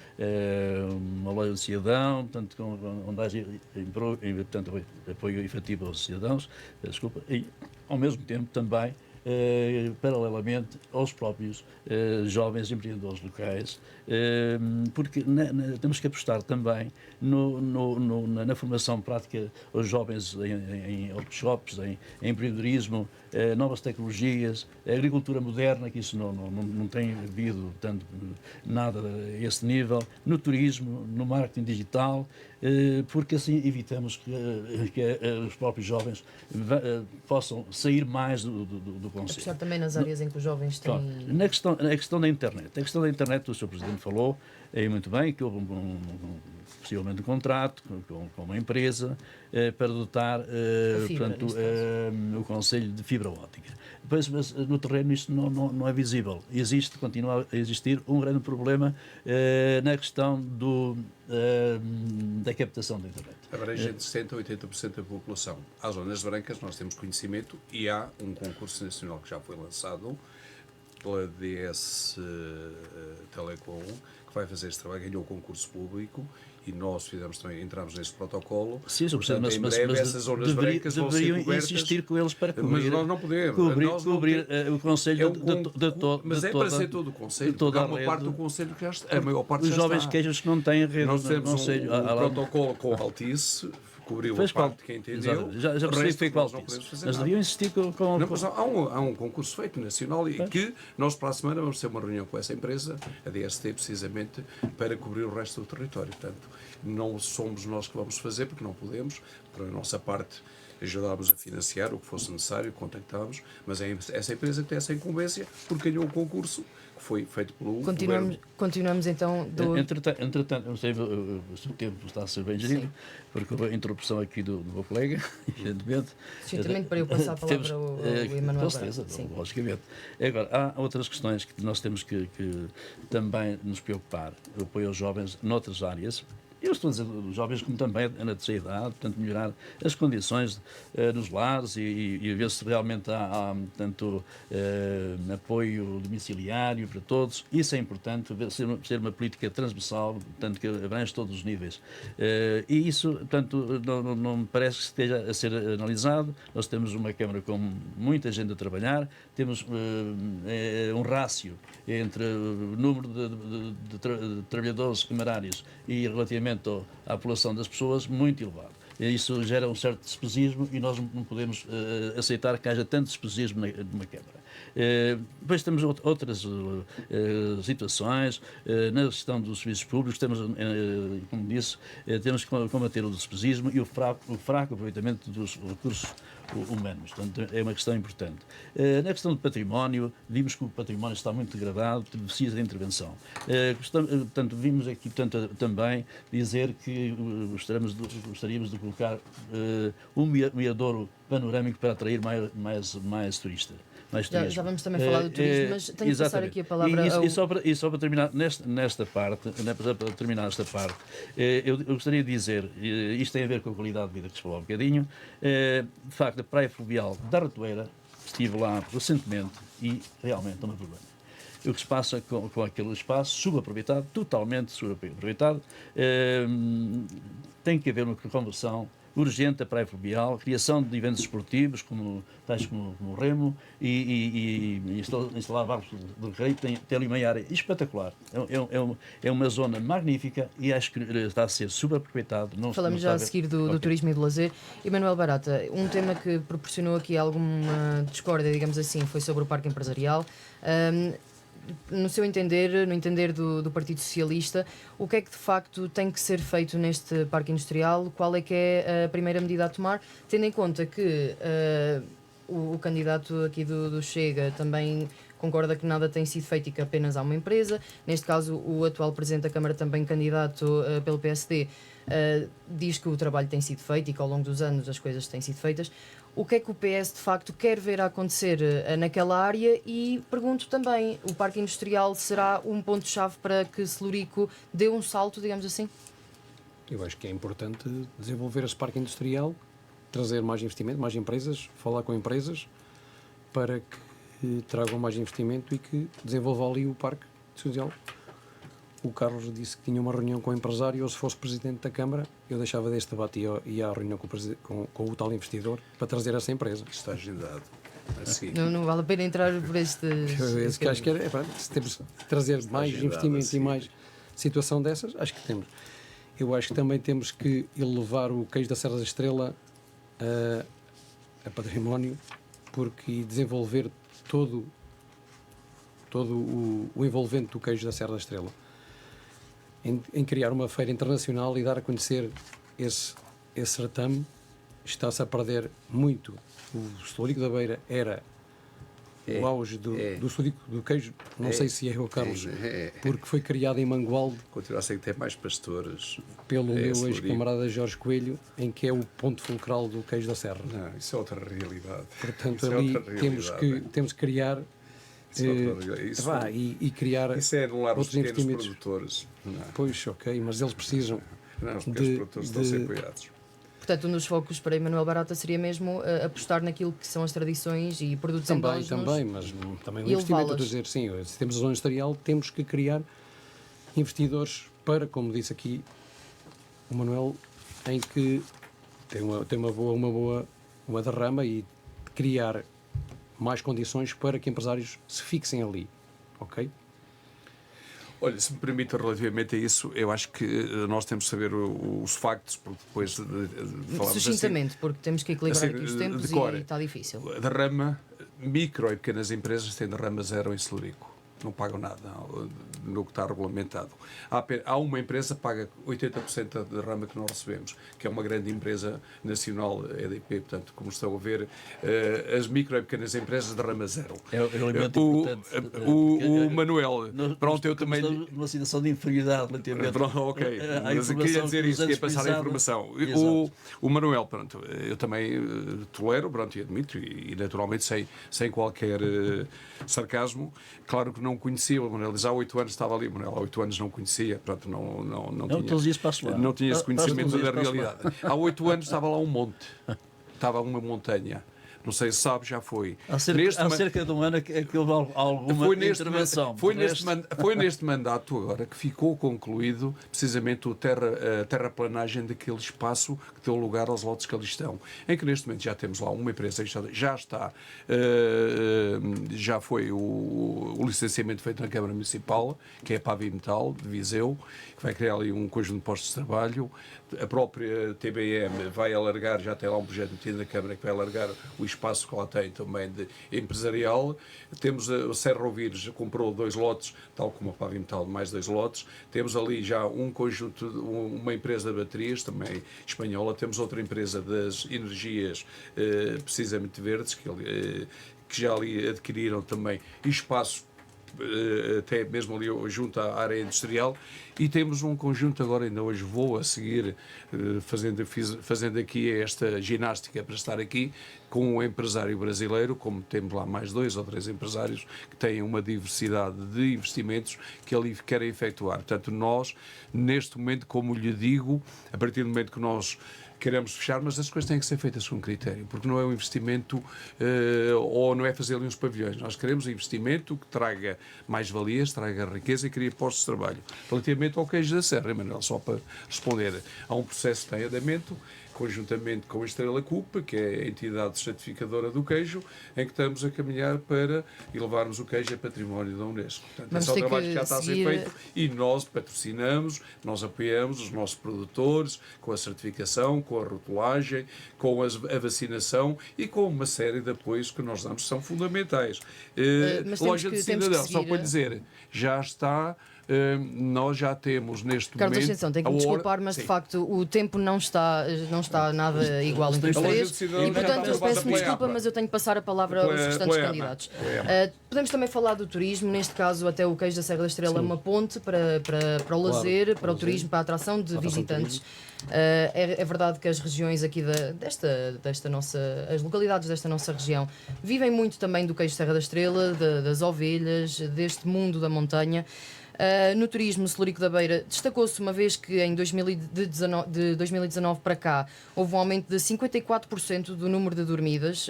uma loja de cidadão, portanto, onde haja, portanto, apoio efetivo aos cidadãos, desculpa, e, ao mesmo tempo, também, paralelamente aos próprios jovens empreendedores locais, porque temos que apostar também na formação prática aos jovens em workshops, em empreendedorismo, novas tecnologias, a agricultura moderna, que isso não tem havido tanto nada a esse nível, no turismo, no marketing digital, porque assim evitamos que os próprios jovens possam sair mais do Conselho. Apostar também nas áreas em que os jovens têm... Na questão da internet. A questão da internet, o Sr. Presidente falou muito bem que houve possivelmente um contrato com uma empresa para dotar portanto, o Conselho de fibra óptica. Depois, mas no terreno isto não é visível. Continua a existir um grande problema na questão da captação da internet. Abrangente 60% a 80% da população. Às zonas brancas nós temos conhecimento e há um concurso nacional que já foi lançado pela DS Telecom, que vai fazer este trabalho, ganhou o concurso público e nós entramos neste protocolo. Sim, portanto, mas em breve essas zonas brancas vão ser deveriam cobertas. insistir com eles para cobrir, mas nós não podemos. cobrir o Conselho Mas é para ser todo o Conselho, porque há uma parte do Conselho que já está. A maior parte os já jovens está. queixam-se que não têm rede. Nós temos Conselho, um protocolo com a Altice, cobriu a parte que entendeu. Já percebi que foi qual mas deviam insistir com... Não, mas há um concurso feito nacional e que nós para a semana vamos ter uma reunião com essa empresa, a DST, precisamente, para cobrir o resto do território. Portanto, não somos nós que vamos fazer, porque não podemos, para a nossa parte ajudávamos a financiar o que fosse necessário, contactávamos, mas é essa empresa que tem essa incumbência porque ganhou o concurso que foi feito pelo governo. Continuamos então do... Entretanto, não sei se o tempo está a ser bem gerido, porque houve a interrupção aqui do meu colega, evidentemente. Justamente para eu passar a palavra ao Emanuel Com certeza, Barata. logicamente. Agora, há outras questões que nós temos que também nos preocupar. O apoio aos jovens noutras áreas. Eu estou a dizer os jovens como também na terceira idade, portanto, melhorar as condições nos lares e ver se realmente há tanto apoio domiciliário para todos. Isso é importante, ser uma política transversal, portanto, que abrange todos os níveis. E isso, portanto, não me parece que esteja a ser analisado. Nós temos uma Câmara com muita gente a trabalhar, temos um rácio entre o número de trabalhadores camarários e relativamente à população das pessoas muito elevado. Isso gera um certo despesismo e nós não podemos aceitar que haja tanto despesismo numa Câmara. Depois temos outras situações na gestão dos serviços públicos, temos, como disse, temos que combater o despesismo e o fraco aproveitamento dos recursos humanos. Portanto, é uma questão importante. Na questão do património, vimos que o património está muito degradado, precisa de intervenção. Portanto, vimos aqui também dizer que gostaríamos de colocar um miadouro panorâmico para atrair mais turistas. Já vamos também falar do turismo, mas tenho que passar aqui a palavra e só para terminar nesta parte, para terminar esta parte, eu gostaria de dizer, isto tem a ver com a qualidade de vida que se falou há um bocadinho, de facto, a Praia Fluvial da Ratoeira, estive lá recentemente e realmente é um problema. O que se passa com aquele espaço subaproveitado, totalmente subaproveitado, tem que haver uma conversão urgente da Praia Fluvial, criação de eventos esportivos, tais como o remo, e instalar barcos de recreio. Tem ali uma área espetacular. É uma zona magnífica e acho que está a ser subaproveitado. Falamos já a seguir do turismo e do lazer. Emanuel Barata, um tema que proporcionou aqui alguma discórdia, digamos assim, foi sobre o parque empresarial. No seu entender, no entender do Partido Socialista, o que é que de facto tem que ser feito neste parque industrial? Qual é que é a primeira medida a tomar, tendo em conta que o candidato aqui do Chega também concorda que nada tem sido feito e que apenas há uma empresa. Neste caso, o atual Presidente da Câmara, também candidato pelo PSD, diz que o trabalho tem sido feito e que ao longo dos anos as coisas têm sido feitas. O que é que o PS de facto quer ver a acontecer naquela área? E pergunto também, o parque industrial será um ponto-chave para que Celurico dê um salto, digamos assim? Eu acho que é importante desenvolver esse parque industrial, trazer mais investimento, mais empresas, falar com empresas para que tragam mais investimento e que desenvolvam ali o parque industrial. O Carlos disse que tinha uma reunião com o empresário. Eu, se fosse Presidente da Câmara, eu deixava deste debate e ia à reunião com o tal investidor para trazer essa empresa. Está agendado. Assim. Não vale a pena entrar por este... Acho que se temos que trazer mais investimento assim. e mais situação dessas, acho que temos. Eu acho que também temos que elevar o queijo da Serra da Estrela a património, porque desenvolver todo o envolvente do queijo da Serra da Estrela. Em criar uma feira internacional e dar a conhecer esse certame, está-se a perder muito. O Celurico da Beira era o auge do Celurico do queijo, não sei se é o Carlos, porque foi criado em Mangualde. Continua a ser que tem mais pastores. Pelo meu ex-camarada Jorge Coelho, em que é o ponto fulcral do queijo da Serra. Não, isso é outra realidade. Portanto, ali temos que criar e criar isso é anular os outros pequenos investimentos. Produtores. Não. Pois, ok, mas eles precisam Não, os pequenos produtores estão a ser apoiados. Portanto, um dos focos para Emanuel Barata seria mesmo apostar naquilo que são as tradições e produtos endógenos. Também, mas também o investimento, estou a dizer, sim, se temos a zona industrial, temos que criar investidores para, como disse aqui o Manuel, em que tem uma boa derrama e criar mais condições para que empresários se fixem ali, ok? Olha, se me permite, relativamente a isso, eu acho que nós temos de saber os factos, porque depois falamos sucintamente, assim, porque temos que equilibrar assim, aqui os tempos e está difícil. A derrama, micro e pequenas empresas têm derrama zero em Celurico. não pagam nada no que está regulamentado. Há uma empresa que paga 80% da derrama que nós recebemos, que é uma grande empresa nacional, EDP, portanto, como estão a ver, as micro e pequenas empresas derrama zero. É um elemento importante. O Manuel, pronto, eu também... Estamos numa situação de inferioridade relativamente Pronto, ok, mas eu queria dizer isso, queria passar a informação. O Manuel, pronto, eu também tolero, pronto, e admito, e naturalmente sem qualquer sarcasmo. Claro que não conhecia o Manuel, há 8 anos estava ali, o Manuel há 8 anos não conhecia, pronto, não tinha, todos os dias passo lá. não tinha esse conhecimento Todos os da dias passo realidade. Há 8 anos estava lá um monte, estava uma montanha. Não sei se sabe, já foi. Há cerca de um ano que houve alguma intervenção. Foi neste mandato agora que ficou concluído precisamente a terraplanagem daquele espaço que deu lugar aos lotes que ali estão. Em que neste momento já temos lá uma empresa que já foi o licenciamento feito na Câmara Municipal, que é a Pavimetal de Viseu, que vai criar ali um conjunto de postos de trabalho. A própria TBM vai alargar, já tem lá um projeto metido na Câmara que vai alargar o espaço que lá tem também de empresarial. Temos a Serra Ouvires, comprou 2 lotes, tal como a Pavimetal, mais 2 lotes. Temos ali já um conjunto, uma empresa de baterias, também espanhola. Temos outra empresa das energias, precisamente verdes, que já ali adquiriram também espaço, até mesmo ali junto à área industrial, e temos um conjunto agora, ainda hoje vou a seguir fazendo aqui esta ginástica para estar aqui com um empresário brasileiro, como temos lá mais 2 ou 3 empresários que têm uma diversidade de investimentos que ali querem efetuar. Portanto, nós, neste momento, como lhe digo, a partir do momento que nós queremos fechar, mas as coisas têm que ser feitas com critério, porque não é um investimento ou não é fazer ali uns pavilhões. Nós queremos um investimento que traga mais-valias, traga riqueza e crie postos de trabalho. Relativamente ao queijo da Serra, Manuel, só para responder, há um processo de andamento, conjuntamente com a Estrela Cupa, que é a entidade certificadora do queijo, em que estamos a caminhar para elevarmos o queijo a património da Unesco. Portanto, esse é o trabalho que já está a ser feito e nós patrocinamos, nós apoiamos os nossos produtores com a certificação, com a rotulagem, com a vacinação e com uma série de apoios que nós damos que são fundamentais. Loja de cidadão, só para lhe dizer, já está... nós já temos neste Carlos momento... Ascensão, tenho que me desculpar, mas de facto o tempo não está nada igual entre os três e portanto eu peço-me desculpa, mas eu tenho que passar a palavra aos restantes candidatos. Podemos também falar do turismo, neste caso até o queijo da Serra da Estrela é uma ponte para o lazer, para o turismo, para a atração de visitantes. É verdade que as regiões aqui desta nossa, as localidades desta nossa região vivem muito também do queijo Serra da Estrela, das ovelhas, deste mundo da montanha. No turismo, Celurico da Beira destacou-se uma vez que em 2019 para cá houve um aumento de 54% do número de dormidas.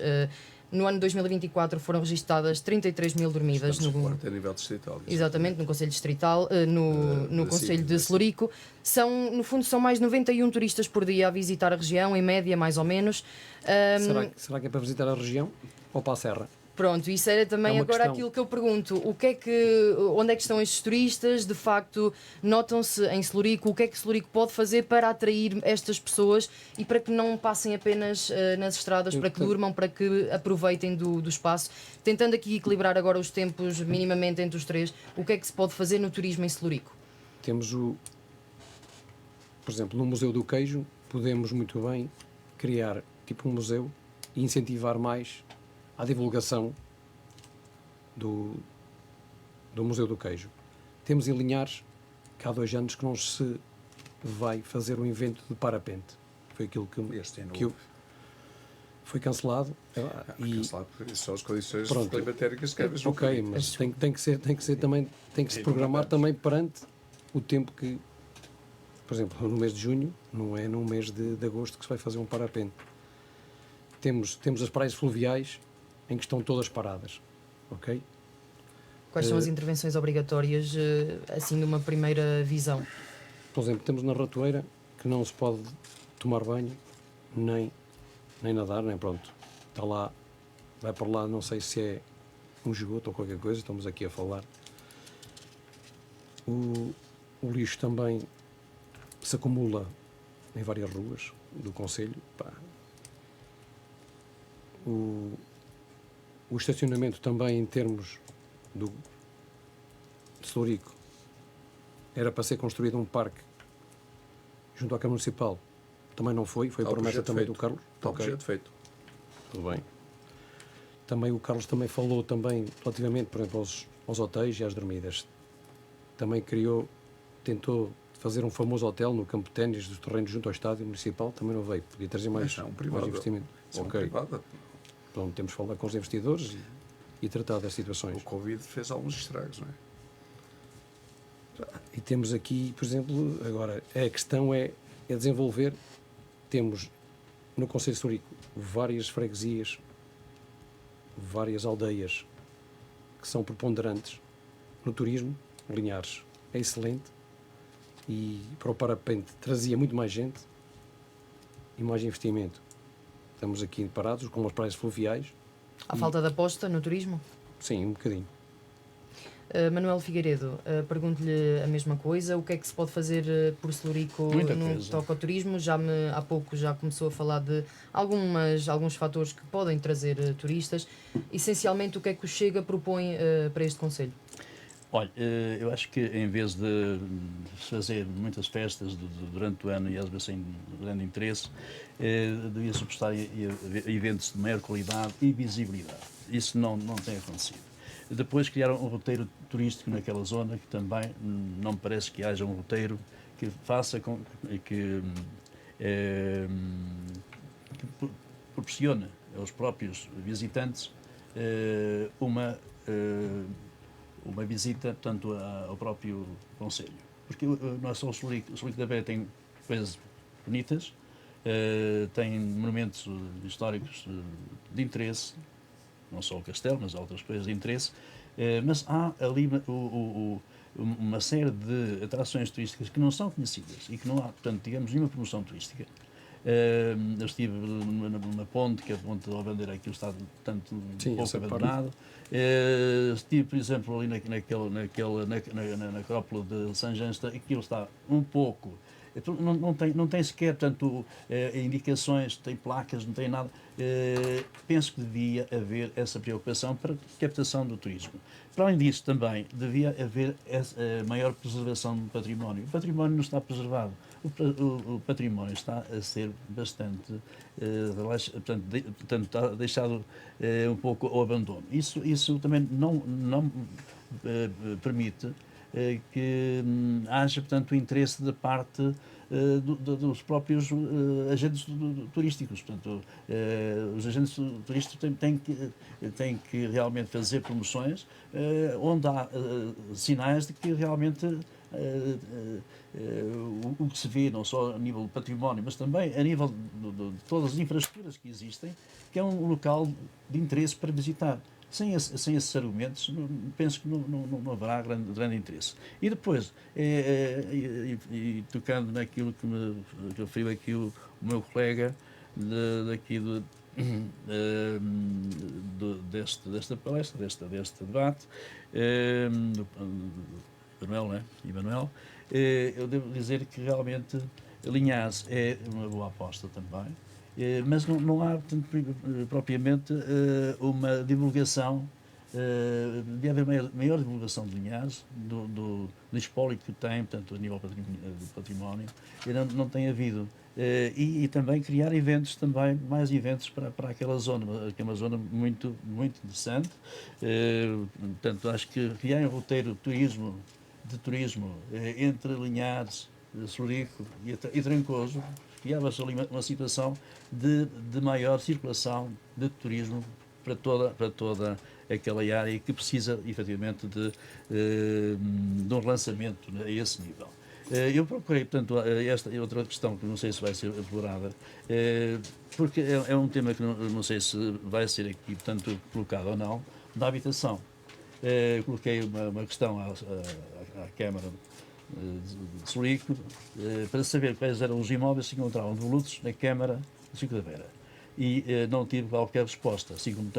No ano de 2024 foram registadas 33 mil dormidas a nível distrital. Exatamente, no Conselho Distrital, no Conselho de Celurico. No fundo, são mais 91 turistas por dia a visitar a região, em média, mais ou menos. Será que é para visitar a região ou para a Serra? Pronto, isso era também agora questão. Aquilo que eu pergunto. Onde é que estão estes turistas? De facto, notam-se em Celurico. O que é que Celurico pode fazer para atrair estas pessoas e para que não passem apenas nas estradas, para que durmam, para que aproveitem do espaço? Tentando aqui equilibrar agora os tempos minimamente entre os três, o que é que se pode fazer no turismo em Celurico? Temos por exemplo, no Museu do Queijo, podemos muito bem criar tipo um museu e incentivar mais à divulgação do Museu do Queijo. Temos em Linhares, que há 2 anos que não se vai fazer um evento de parapente. Foi aquilo que foi cancelado. Cancelado, porque são as condições climatéricas que às vezes ok, mas tem que se programar também perante o tempo que, por exemplo, no mês de junho, não é no mês de agosto que se vai fazer um parapente. Temos as praias fluviais em que estão todas paradas, ok? Quais são as intervenções obrigatórias, assim, numa primeira visão? Por exemplo, temos na Ratoeira que não se pode tomar banho, nem nadar, nem pronto. Está lá, vai para lá, não sei se é um esgoto ou qualquer coisa, estamos aqui a falar. O lixo também se acumula em várias ruas do concelho. O estacionamento também em termos de Celurico era para ser construído um parque junto à Câmara Municipal. Também não foi Está o promessa projeto também feito. do Carlos. Está o Ok, projeto feito. tudo bem. Também o Carlos também falou também relativamente, por exemplo, aos hotéis e às dormidas. Também tentou fazer um famoso hotel no campo de ténis dos terrenos junto ao estádio municipal, também não veio. Podia trazer mais, Isso é um mais privado. investimento. Isso é um Ok, privado. pronto, temos que falar com os investidores e tratar das situações. O Covid fez alguns estragos, não é? E temos aqui, por exemplo, agora, a questão é desenvolver. Temos no Conselho de Celurico várias freguesias, várias aldeias que são preponderantes no turismo. Linhares é excelente e para o parapente trazia muito mais gente e mais investimento. Estamos aqui parados com as praias fluviais. Há falta de aposta no turismo? Sim, um bocadinho. Manuel Figueiredo, pergunto-lhe a mesma coisa. O que é que se pode fazer por Celurico Muita no que coisa. toca ao turismo? Há pouco já começou a falar de alguns fatores que podem trazer turistas. Essencialmente, o que é que o Chega propõe para este Conselho? Olha, eu acho que em vez de fazer muitas festas durante o ano e às vezes sem grande interesse, devia-se apostar em eventos de maior qualidade e visibilidade. Isso não tem acontecido. Depois criar um roteiro turístico naquela zona, que também não me parece que haja um roteiro que faça com que proporcione aos próprios visitantes uma visita, portanto, ao próprio Conselho. Porque não é só o Celurico da Beira tem coisas bonitas, tem monumentos históricos de interesse, não só o castelo, mas há outras coisas de interesse, mas há ali uma série de atrações turísticas que não são conhecidas e que não há, portanto, digamos, nenhuma promoção turística. Eu estive numa ponte, que é a ponte da Bandeira, aquilo está tanto Sim, pouco abandonado. Estive, por exemplo, ali na Acrópole de São Jean, aquilo está um pouco. Não tem sequer, portanto, indicações, tem placas, não tem nada. Penso que devia haver essa preocupação para a captação do turismo. Para além disso, também devia haver maior preservação do património. O património não está preservado. O património está a ser bastante portanto, está deixado um pouco ao abandono. Isso também não permite que haja, portanto, o interesse da parte dos próprios agentes turísticos. Portanto, os agentes turísticos têm que realmente fazer promoções onde há sinais de que realmente o que se vê, não só a nível do património, mas também a nível de todas as infraestruturas que existem, que é um local de interesse para visitar. Sem esses argumentos, penso que não haverá grande interesse. E depois, tocando naquilo que me referiu aqui o meu colega desta palestra, deste debate, Emanuel, eu devo dizer que realmente Linhares é uma boa aposta também. Mas não há, portanto, propriamente uma divulgação, deve haver maior divulgação de Linhares, do espólio que tem, portanto, a nível do património, e não tem havido. E também criar eventos, mais eventos para aquela zona, que é uma zona muito, muito interessante. Portanto, acho que criar um roteiro de turismo entre Linhares, Celurico e Trancoso, criava-se ali uma situação de maior circulação de turismo para toda aquela área que precisa, efetivamente, de um relançamento a esse nível. Eu procurei, portanto, esta é outra questão que não sei se vai ser explorada, porque é um tema que não sei se vai ser aqui, portanto, colocado ou não, da habitação. Coloquei uma questão à Câmara de Celurico para saber quais eram os imóveis que se encontravam devolutos na Câmara de Celurico da Beira. E não tive qualquer resposta, assim como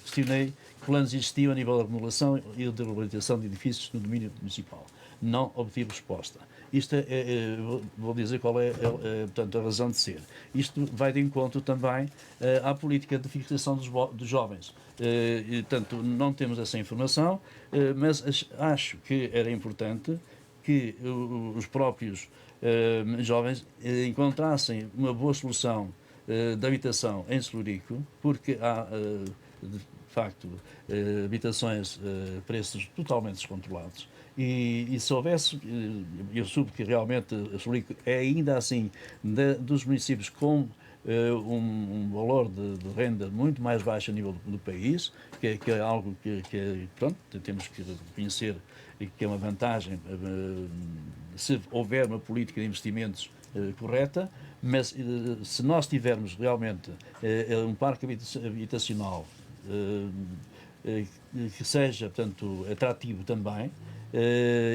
questionei que planos existiam a nível da remodelação e de reabilitação de edifícios no domínio municipal. Não obtive resposta. Isto vou dizer qual portanto, a razão de ser. Isto vai de encontro também à política de fixação dos jovens. E, portanto, não temos essa informação, mas acho que era importante que os próprios jovens encontrassem uma boa solução de habitação em Celurico, porque há, de facto, habitações a preços totalmente descontrolados. E se houvesse, eu soube que realmente Celurico é ainda assim dos municípios com um valor de renda muito mais baixo a nível do país, que é algo que pronto, temos que reconhecer e que é uma vantagem se houver uma política de investimentos correta, mas se nós tivermos realmente um parque habitacional que seja, portanto, atrativo também,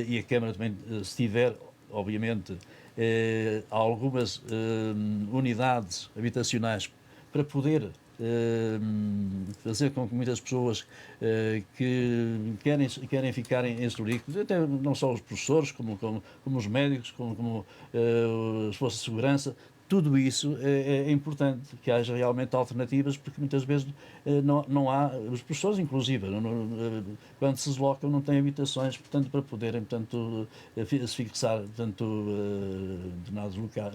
e a Câmara também, se tiver, obviamente, algumas unidades habitacionais para poder fazer com que muitas pessoas que querem ficar em Celurico, até não só os professores, como os médicos, como as forças de segurança, tudo isso é importante, que haja realmente alternativas, porque muitas vezes não há, os professores inclusive, quando se deslocam não têm habitações, portanto, para poderem, portanto, se fixar, portanto, determinados locais,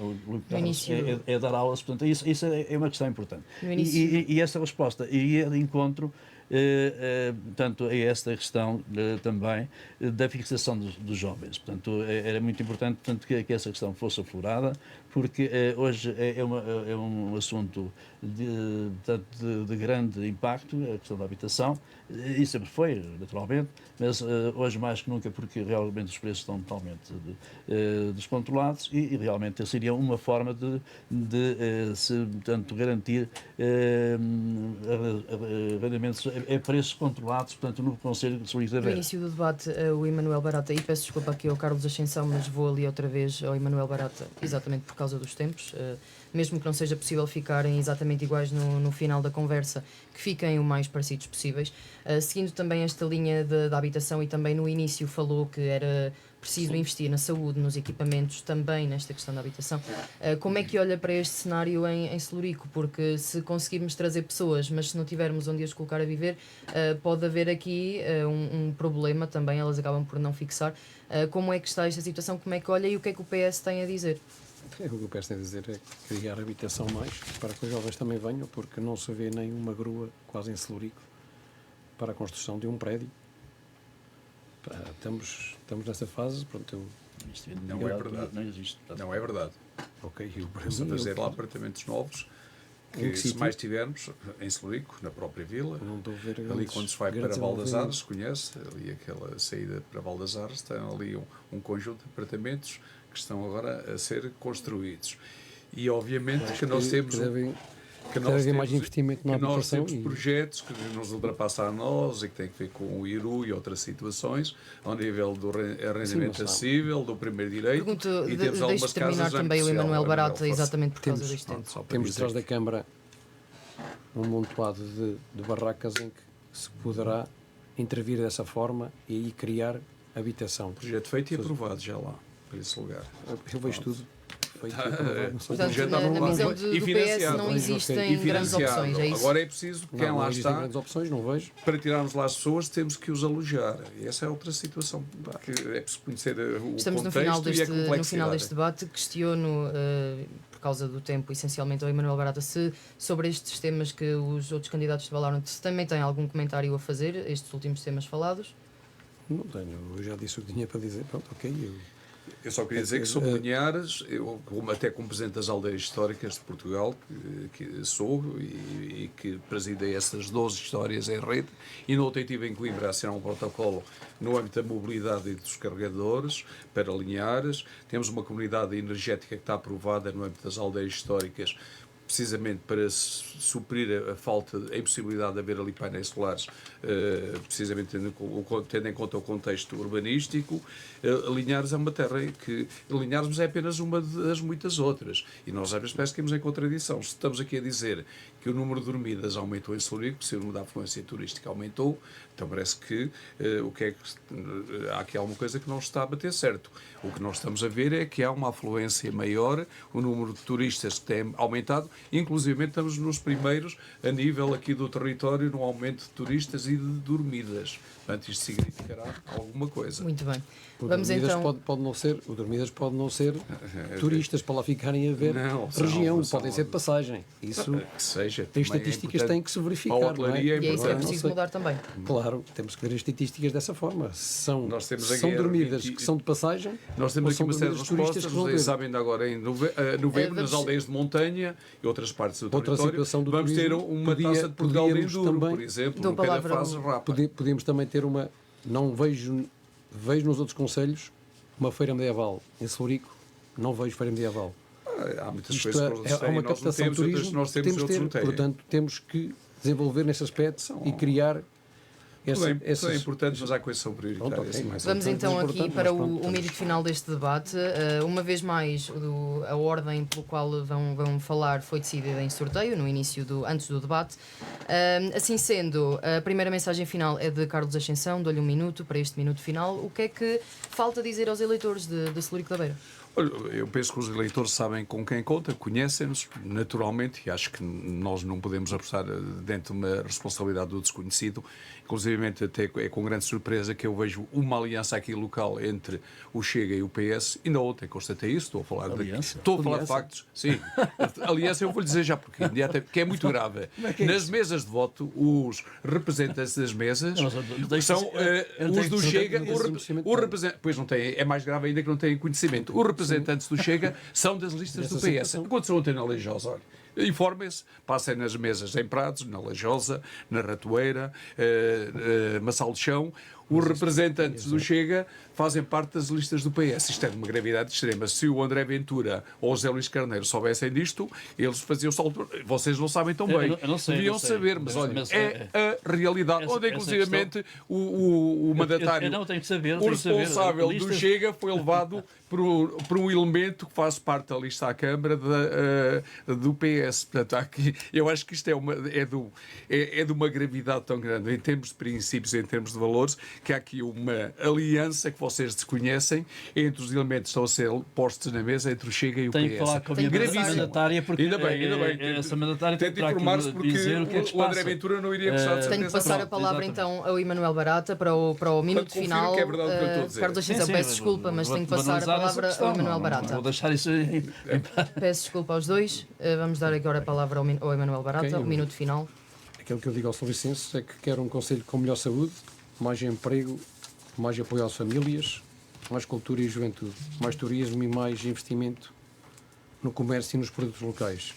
é dar aulas, portanto, isso é uma questão importante. E essa resposta iria de encontro portanto, a esta questão também da fixação dos jovens. Portanto, era muito importante, portanto, que essa questão fosse aflorada, porque hoje é um assunto de grande impacto, a questão da habitação, e sempre foi, naturalmente, mas hoje mais que nunca, porque realmente os preços estão totalmente descontrolados e realmente seria uma forma de se, portanto, garantir rendimentos a preços controlados, portanto, no Conselho de Celurico da No Beira. início do debate, o Emanuel Barata, e peço desculpa aqui ao Carlos Ascensão, mas vou ali outra vez ao Emanuel Barata, exatamente por causa dos tempos, mesmo que não seja possível ficarem exatamente iguais no final da conversa, que fiquem o mais parecidos possíveis. Seguindo também esta linha da habitação, e também no início falou que era preciso investir na saúde, nos equipamentos, também nesta questão da habitação. Como é que olha para este cenário em Celurico? Porque se conseguirmos trazer pessoas, mas se não tivermos onde as colocar a viver, pode haver aqui um problema também, elas acabam por não fixar. Como é que está esta situação? Como é que olha e o que é que o PS tem a dizer? O que o PS tem a dizer é criar habitação mais, para que os jovens também venham, porque não se vê nenhuma grua, quase em Celurico, para a construção de um prédio. Estamos nessa fase, pronto, Isto Não é verdade. Não existe. Não é verdade. ok, eu para Estamos a mim, fazer lá apartamentos novos, Em que que se sítio? mais tivermos, em Celurico, na própria vila, não estou a ver ali grandes- quando se vai para grandes Val das desenvolvimentos. Artes, conhece, ali aquela saída para Val das Artes, tem ali um conjunto de apartamentos que estão agora a ser construídos. E obviamente Acho que nós temos deve haver mais investimento na que nós habitação temos e- projetos que nos ultrapassam a nós e que têm que ver com o IRU e outras situações, ao nível do arrendamento Sim, mas acessível, do primeiro direito, Pergunto, e temos deixe algumas terminar casas em também o especial, Emanuel Barata, força. exatamente por causa Temos- deste tempo. Só para Temos dizer atrás da que- Câmara um montado de barracas em que se poderá intervir dessa forma e aí criar habitação. projeto feito e aprovado já lá, para esse lugar. Eu vejo tudo feito e aprovado, não sei Portanto, projeto está na aprovado. visão E do PS financiado. não Ok. existem E grandes financiado. opções, é isso? Agora é preciso, quem não lá existem está, grandes opções, não vejo. para tirarmos lá as pessoas, temos que os alojar. E essa é outra situação, que é preciso conhecer o Estamos contexto no e a final complexidade. deste debate. Questiono, por causa do tempo, essencialmente ao Emanuel Barata, se sobre estes temas que os outros candidatos falaram, se também tem algum comentário a fazer, estes últimos temas falados. Não tenho, eu já disse o que tinha para dizer, pronto, ok. Eu só queria dizer que sobre Linhares, até como Presidente das Aldeias Históricas de Portugal, que sou e que presidei essas 12 histórias em rede, e no outro tive em Coimbra a assinar um protocolo no âmbito da mobilidade e dos carregadores para Linhares. Temos uma comunidade energética que está aprovada no âmbito das aldeias históricas, precisamente para suprir a falta, a impossibilidade de haver ali painéis solares, precisamente tendo em conta o contexto urbanístico. Linhares é uma terra que... Linhares é apenas uma das muitas outras. E nós às vezes parece que estamos em contradição. Se estamos aqui a dizer que o número de dormidas aumentou em Celurico, se o número da afluência turística aumentou, então parece que há aqui alguma coisa que não está a bater certo. O que nós estamos a ver é que há uma afluência maior, o número de turistas que tem aumentado, inclusive estamos nos primeiros a nível aqui do território no aumento de turistas e de dormidas. Portanto, isto significará alguma coisa. Muito bem. O Vamos Dormidas então. o Dormidas pode não ser turistas para lá ficarem a ver Não, região, são- podem ser de passagem. Isso, Que seja. as também é estatísticas importante. têm que se verificar. Para a não é? hotelaria E é isso que é Agora, não preciso sei. mudar também. Claro, temos que ver as estatísticas dessa forma. Nós temos a São guerra dormidas 20 que são de passagem, Nós ou temos aqui são uma série de dormidas turistas respostas, que vão vocês ver. sabem, ainda agora em novembro, vamos- nas aldeias de montanha e outras partes do Outra território, situação do vamos ter turismo, uma taça de Portugal de podíamos Enduro, também- por exemplo, Dou no pé da palavra fase ao- rapa. Podíamos também ter uma. Não vejo nos outros concelhos uma feira medieval. Em Celurico, não vejo feira medieval. Há muitas Isto coisas que é eles têm, uma nós não captação de temos, outras turismo nós que temos, temos de outros não ter. têm. Portanto, temos que desenvolver nesse aspecto e criar Tudo é essas. importante, mas há coisas são prioritárias. Pronto, ok, mais Vamos Portanto, então é aqui importante, para mas pronto, o estamos- mérito final deste debate. Uma vez mais, a ordem pelo qual vão falar foi decidida em sorteio, antes do debate. Assim sendo, a primeira mensagem final é de Carlos Ascensão. Dou-lhe um minuto para este minuto final. O que é que falta dizer aos eleitores de Celurico da Beira? Olha, eu penso que os eleitores sabem com quem conta, conhecem-nos naturalmente, e acho que nós não podemos apostar dentro de uma responsabilidade do desconhecido. Inclusive, até é com grande surpresa que eu vejo uma aliança aqui local entre o Chega e o PS. Ainda ontem constatei isso, estou a falar Aliança? estou a falar de factos. Sim, aliança eu vou lhe dizer já porque é muito grave. Nas mesas de voto, os representantes das mesas são os do Chega. Pois não têm, é mais grave ainda que não têm conhecimento. Os representantes do Chega são das listas do PS. Aconteceu ontem na Leijosa, olha. Informem-se, passem nas mesas em Prados, na Leijosa, na Ratoeira, Massal de Chão. Os representantes do Chega fazem parte das listas do PS. Isto é de uma gravidade extrema. Se o André Ventura ou o José Luís Carneiro soubessem disto, eles faziam salto. Vocês não sabem tão bem. Eu não sei, Deviam não sei. saber, mas olha, é a realidade. Essa- Onde, essa inclusivamente, o mandatário, eu não tenho que saber, o tenho que saber. responsável do Listas- Chega foi levado por um elemento que faz parte da lista à Câmara do PS. Portanto, há aqui, eu acho que isto é de uma gravidade tão grande, em termos de princípios, em termos de valores, que há aqui uma aliança que vocês desconhecem entre os elementos que estão a ser postos na mesa entre o Chega e o Tenho PS. que falar com a Tem minha que passar. mandatária porque Ainda bem. essa mandatária tem Tente para aqui informar-se porque dizer o que é que se o André passa. Ventura não iria gostar de Tenho que certeza. passar a Pronto, palavra exatamente. então ao Emanuel Barata para o minuto confirmo final. que é verdade o que eu estou a dizer. Carlos Ascensão, Sim, peço sim, desculpa, mas vou tenho que passar a banalizar essa palavra questão, ao Emanuel não Barata. vou deixar isso em Peço desculpa aos dois. Vamos dar agora a palavra ao Emanuel Barata, Ok. o minuto final. Aquilo que eu digo aos São Licenses é que quero um conselho com melhor saúde, mais emprego, mais apoio às famílias, mais cultura e juventude, mais turismo e mais investimento no comércio e nos produtos locais.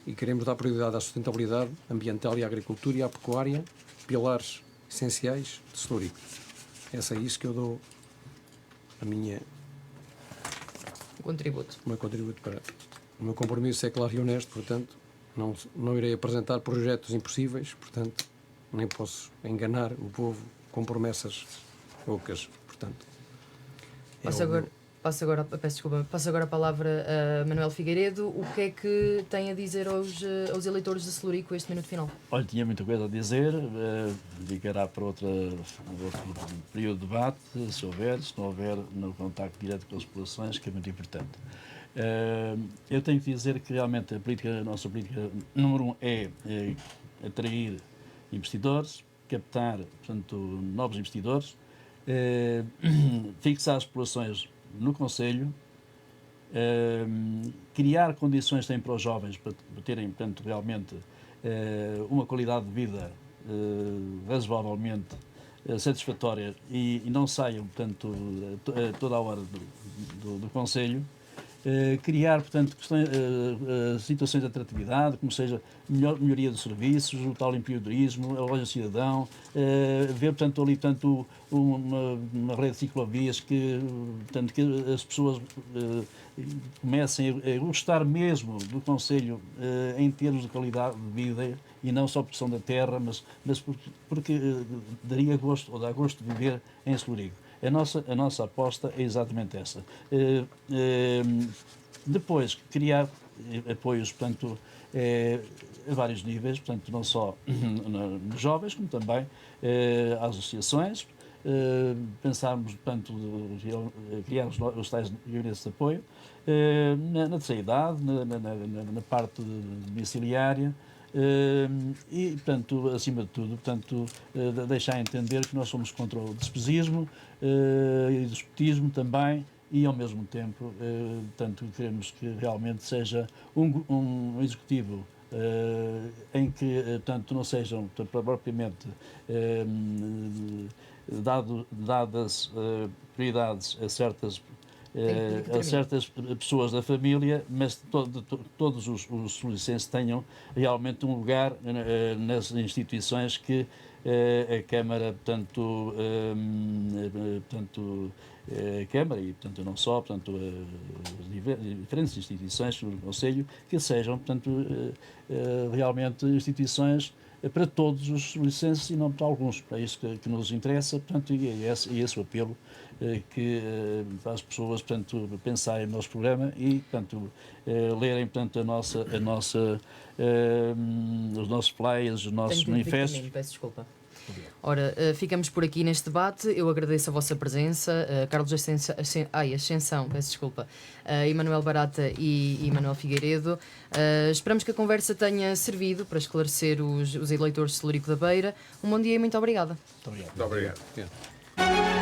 E queremos dar prioridade à sustentabilidade ambiental e à agricultura e à pecuária, pilares essenciais de Celurico. É isso que eu dou O contributo. o meu contributo para. O meu compromisso é claro e honesto, portanto, não irei apresentar projetos impossíveis, portanto, nem posso enganar o povo com promessas ocas, portanto. Passo agora a palavra a Manuel Figueiredo. O que é que tem a dizer aos eleitores de Celurico este minuto final? Olha, tinha muita coisa a dizer, ficará para outro período de debate, se houver, se não houver, no contacto direto com as populações, que é muito importante. Eu tenho que dizer que realmente a nossa política número 1 é atrair investidores, captar, portanto, novos investidores, fixar as populações no Conselho, criar condições também para os jovens para terem, portanto, realmente uma qualidade de vida razoavelmente satisfatória e não saiam, portanto, toda a hora do Conselho. Criar, portanto, situações de atratividade, como seja melhoria dos serviços, o tal empreendedorismo, a loja cidadão, ver, portanto, ali, portanto, uma rede de ciclovias que as pessoas comecem a gostar mesmo do Conselho em termos de qualidade de vida e não só por questão da terra, mas porque daria gosto, ou dá gosto de viver em Celurico. A nossa aposta é exatamente essa. Depois, criar apoios, portanto, a vários níveis, portanto, não só nos jovens, como também às associações, pensarmos, portanto, criar os tais gabinetes de apoio, na terceira idade, na parte domiciliária, e, portanto, acima de tudo, portanto, deixar entender que nós somos contra o despotismo e o despotismo também, e ao mesmo tempo, portanto, queremos que realmente seja um executivo em que, portanto, não sejam propriamente dadas prioridades a certas pessoas da família, mas todos os licenças tenham realmente um lugar nas instituições que a Câmara, portanto, a Câmara e, portanto, não só, portanto, as diferentes instituições do Conselho, que sejam, portanto, realmente instituições para todos os licenças e não para alguns. É isso que nos interessa, portanto, e é esse o apelo que para as pessoas, portanto, pensarem no nosso programa e, portanto, lerem, portanto, os nossos flyers, os nossos manifestos. Peço desculpa. Ora, ficamos por aqui neste debate. Eu agradeço a vossa presença, Carlos Ascensão, peço desculpa, Emanuel Barata e Manuel Figueiredo. Esperamos que a conversa tenha servido para esclarecer os eleitores de Celurico da Beira. Um bom dia e muito obrigada. Muito obrigado. Muito obrigado.